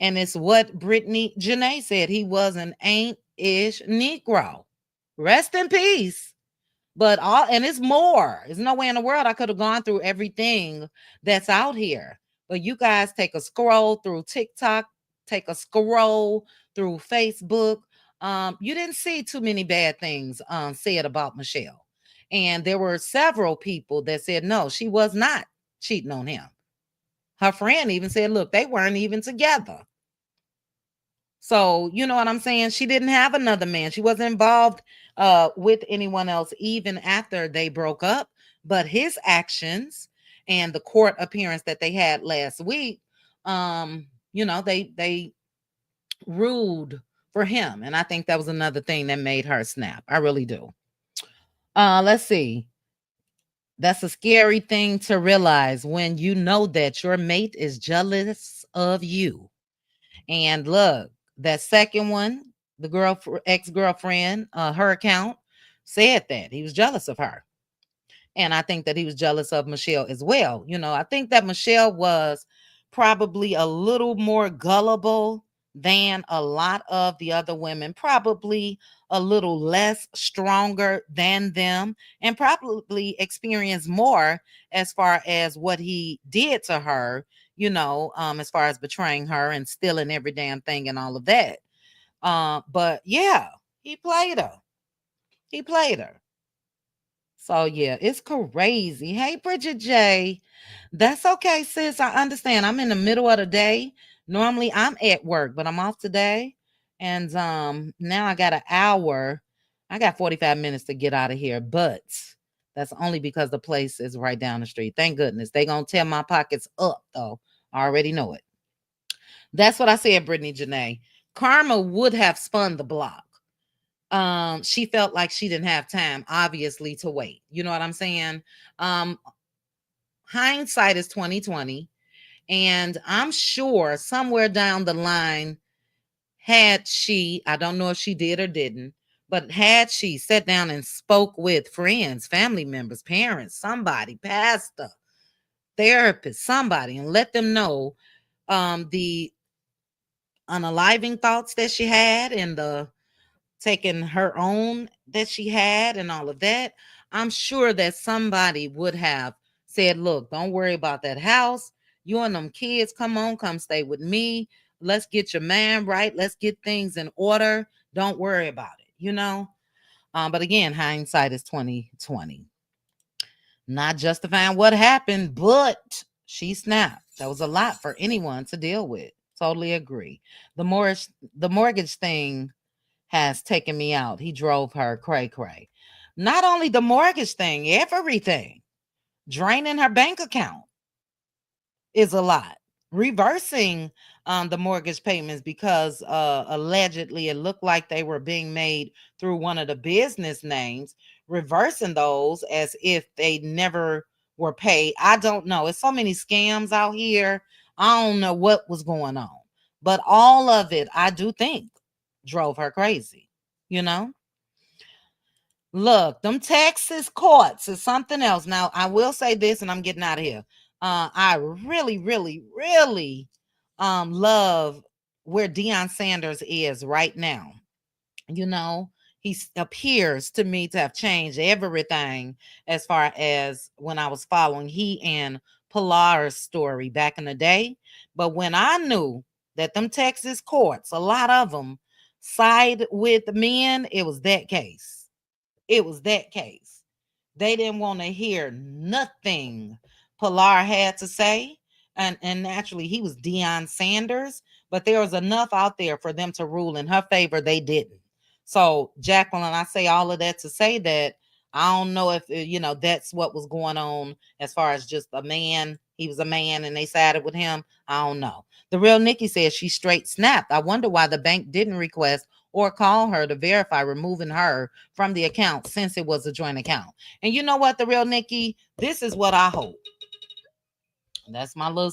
And it's what Brittany Janae said. He was an ain't-ish Negro. Rest in peace. But it's more. There's no way in the world I could have gone through everything that's out here. But you guys take a scroll through TikTok, take a scroll through Facebook. You didn't see too many bad things said about Michelle. And there were several people that said, no, she was not cheating on him. Her friend even said, look, they weren't even together. So, you know what I'm saying? She didn't have another man. She wasn't involved with anyone else even after they broke up. But his actions and the court appearance that they had last week, they ruled for him. And I think that was another thing that made her snap. I really do. Let's see. That's a scary thing to realize when you know that your mate is jealous of you. And look, that second one, the ex-girlfriend, her account said that he was jealous of her. And I think that he was jealous of Michelle as well. You know, I think that Michelle was probably a little more gullible than a lot of the other women, probably a little less stronger than them, and probably experienced more as far as what he did to her, as far as betraying her and stealing every damn thing and all of that. But yeah, he played her. He played her. So yeah, it's crazy. Hey, Bridget J. That's okay, sis. I understand. I'm in the middle of the day. Normally I'm at work, but I'm off today. And now I got an hour. I got 45 minutes to get out of here, but that's only because the place is right down the street. Thank goodness. They gonna tear my pockets up, though. I already know it. That's what I said, Brittany Janae. Karma would have spun the block. She felt like she didn't have time, obviously, to wait. You know what I'm saying? Hindsight is 2020, and I'm sure somewhere down the line, had she, I don't know if she did or didn't, but had she sat down and spoke with friends, family members, parents, somebody, pastor, therapist, somebody, and let them know the unaliving thoughts that she had and the taking her own that she had and all of that, I'm sure that somebody would have said, look, don't worry about that house. You and them kids, come stay with me. Let's get your man right. Let's get things in order. Don't worry about it, But again, hindsight is 2020. Not justifying what happened, but she snapped. That was a lot for anyone to deal with. Totally agree. The mortgage thing has taken me out. He drove her cray. Not only the mortgage thing, everything. Draining her bank account is a lot. Reversing the mortgage payments because allegedly it looked like they were being made through one of the business names, reversing those as if they never were paid. I don't know. It's so many scams out here. I don't know what was going on. But all of it, I do think, drove her crazy, Look, them Texas courts is something else. Now, I will say this, and I'm getting out of here. I really, really, really love where Deion Sanders is right now. He appears to me to have changed everything as far as when I was following he and Pilar's story back in the day. But when I knew that them Texas courts, a lot of them side with the men, it was that case. It was that case. They didn't want to hear nothing Pilar had to say. And naturally, he was Deion Sanders, but there was enough out there for them to rule in her favor. They didn't. So, Jacqueline, I say all of that to say that I don't know if, that's what was going on as far as just a man. He was a man and they sided with him. I don't know. The real Nikki says she straight snapped. I wonder why the bank didn't request or call her to verify removing her from the account since it was a joint account. And you know what, the real Nikki, this is what I hope. That's my little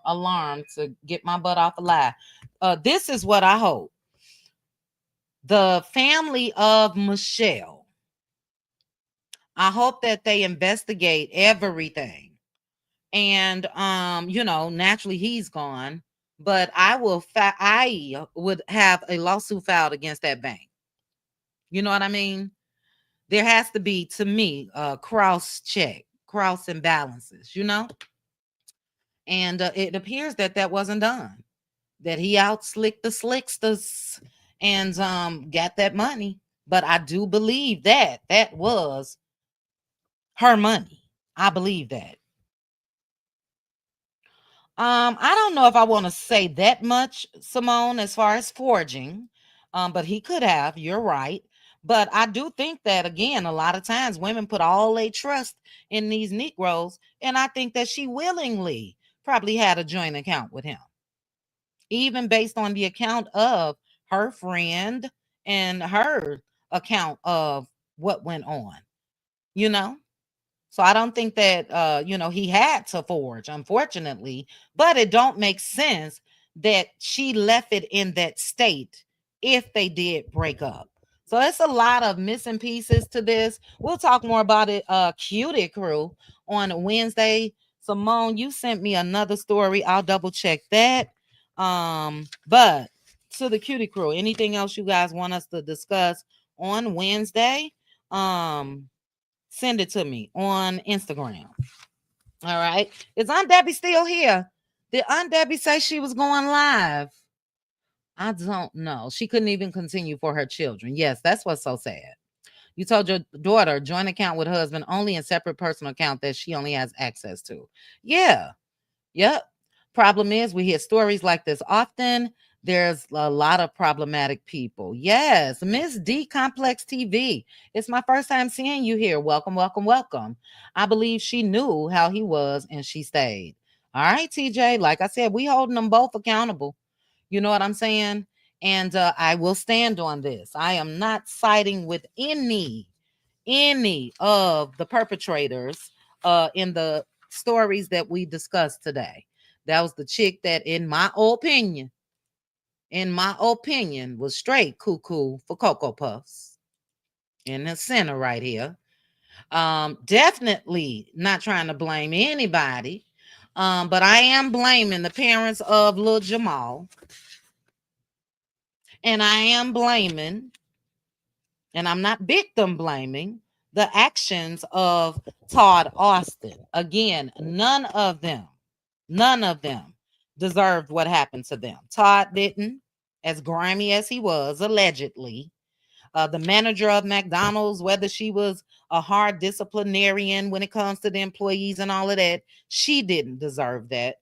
alarm to get my butt off a lie. This is what I hope. The family of Michelle, I hope that they investigate everything. And naturally he's gone, but I would have a lawsuit filed against that bank. You know what I mean? There has to be, to me, cross check, cross imbalances, and it appears that wasn't done, that he outslicked the slicksters and got that money. But I do believe that was her money. I believe that. I don't know if I want to say that much, Simone, as far as forging. But he could have, you're right. But I do think that, again, a lot of times women put all their trust in these Negroes. And I think that she willingly probably had a joint account with him, even based on the account of her friend and her account of what went on, you know? So I don't think that he had to forge, unfortunately, but it don't make sense that she left it in that state if they did break up. So it's a lot of missing pieces to this. We'll talk more about it, Cutie Crew, on Wednesday. Simone, you sent me another story. I'll double check that. But to the Cutie Crew, anything else you guys want us to discuss on Wednesday? Send it to me on Instagram. All right. Is Aunt Debbie still here? Did Aunt Debbie say she was going live? I don't know. She couldn't even continue for her children. Yes, that's what's so sad. You told your daughter joint account with husband only in separate personal account that she only has access to. Yeah. Yep. Problem is, we hear stories like this often. There's a lot of problematic people. Yes, Miss D Complex TV. It's my first time seeing you here. Welcome, welcome, welcome. I believe she knew how he was and she stayed. All right, TJ. Like I said, we holding them both accountable. You know what I'm saying? And I will stand on this. I am not siding with any of the perpetrators in the stories that we discussed today. That was the chick that, in my opinion, was straight cuckoo for Cocoa Puffs in the center right here. Definitely not trying to blame anybody, but I am blaming the parents of little Jamal, and I am blaming, and I'm not victim blaming, the actions of Todd Austin. Again, none of them deserved what happened to them. Todd didn't, as grimy as he was, allegedly. The manager of McDonald's, whether she was a hard disciplinarian when it comes to the employees and all of that, she didn't deserve that.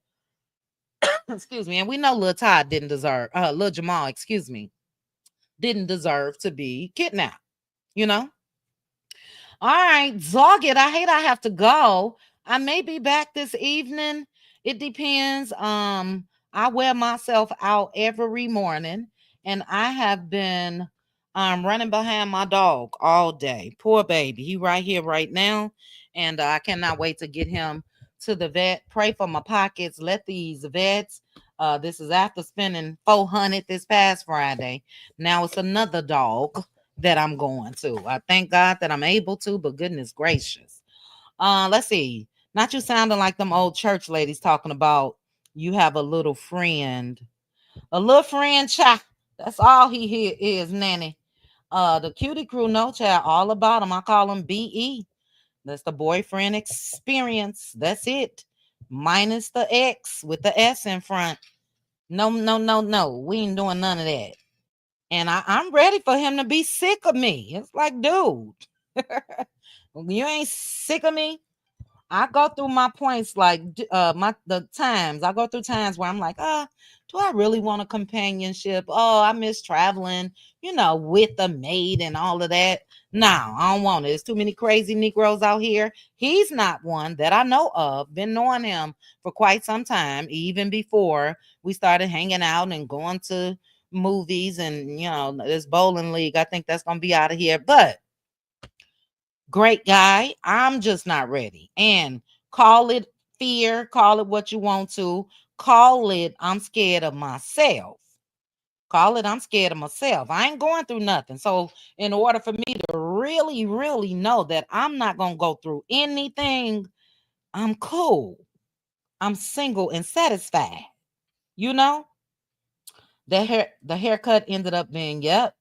Excuse me. And we know Lil Todd didn't deserve, Lil Jamal, excuse me, didn't deserve to be kidnapped, you know? All right, dog it. I hate I have to go. I may be back this evening. It depends. I wear myself out every morning, and I have been running behind my dog all day. Poor baby. He right here right now, and I cannot wait to get him to the vet. Pray for my pockets. Let these vets. This is after spending $400 this past Friday. Now it's another dog that I'm going to. I thank God that I'm able to, but goodness gracious. Let's see. Not you sounding like them old church ladies talking about you have a little friend. A little friend, child. That's all he here is, nanny. The Cutie Crew, no child, all about him. I call him BE. That's the boyfriend experience. That's it. minus the X with the S in front. No. We ain't doing none of that. And I'm ready for him to be sick of me. It's like, dude, you ain't sick of me. I go through my points like I go through times where I'm like, do I really want a companionship? Oh, I miss traveling, with a maid and all of that. No, I don't want it. There's too many crazy Negroes out here. He's not one that I know of. Been knowing him for quite some time, even before we started hanging out and going to movies and this bowling league. I think that's gonna be out of here, but great guy. I'm just not ready. And call it fear, call it what you want to, call it I'm scared of myself. Call it I'm scared of myself. I ain't going through nothing. So in order for me to really, really know that I'm not going to go through anything, I'm cool. I'm single and satisfied. The haircut ended up being, yep.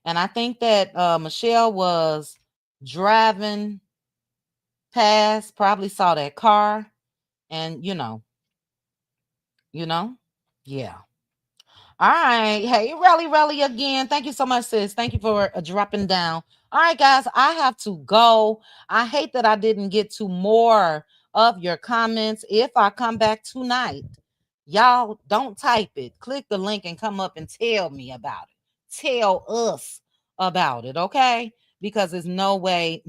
And I think that Michelle was driving past, probably saw that car, and yeah. All right. Hey, Relly again. Thank you so much, sis. Thank you for dropping down. All right, guys, I have to go. I hate that I didn't get to more of your comments. If I come back tonight, y'all don't type it. Click the link and come up and tell me about it. Tell us about it, okay? Because there's no way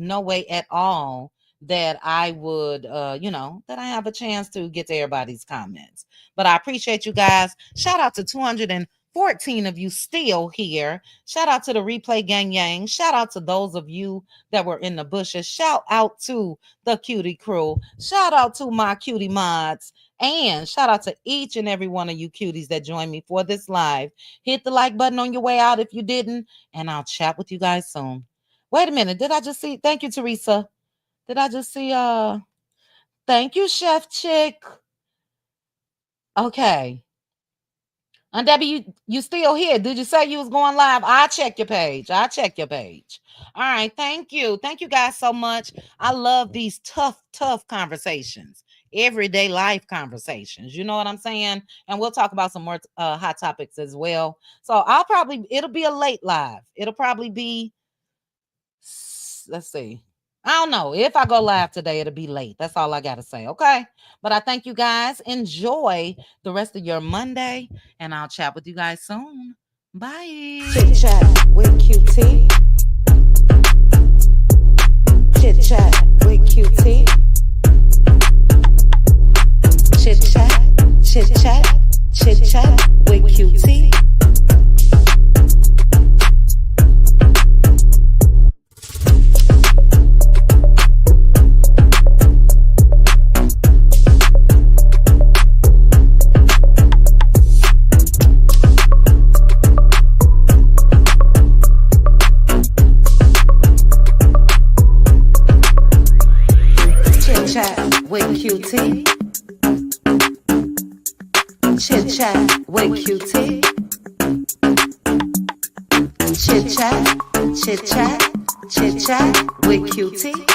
at all that I would, that I have a chance to get to everybody's comments. But I appreciate you guys. Shout out to 214 of you still here. Shout out to the replay gang. Shout out to those of you that were in the bushes. Shout out to the cutie crew. Shout out to my cutie mods. And shout out to each and every one of you cuties that joined me for this live. Hit the like button on your way out if you didn't. And I'll chat with you guys soon. Wait a minute. Did I just see? Thank you, Teresa. Did I just see? Thank you, Chef Chick. Okay. And Debbie, you still here? Did you say you was going live? I'll check your page. All right. Thank you. Thank you guys so much. I love these tough conversations. Everyday life conversations. You know what I'm saying? And we'll talk about some more hot topics as well. So it'll be a late live. It'll probably be, let's see. I don't know. If I go live today, it'll be late. That's all I got to say. Okay. But I thank you guys. Enjoy the rest of your Monday. And I'll chat with you guys soon. Bye. Chit chat with QT. Chit chat with QT. Chit chat with QT. With QT. Chit chat with QT. Chit chat with QT.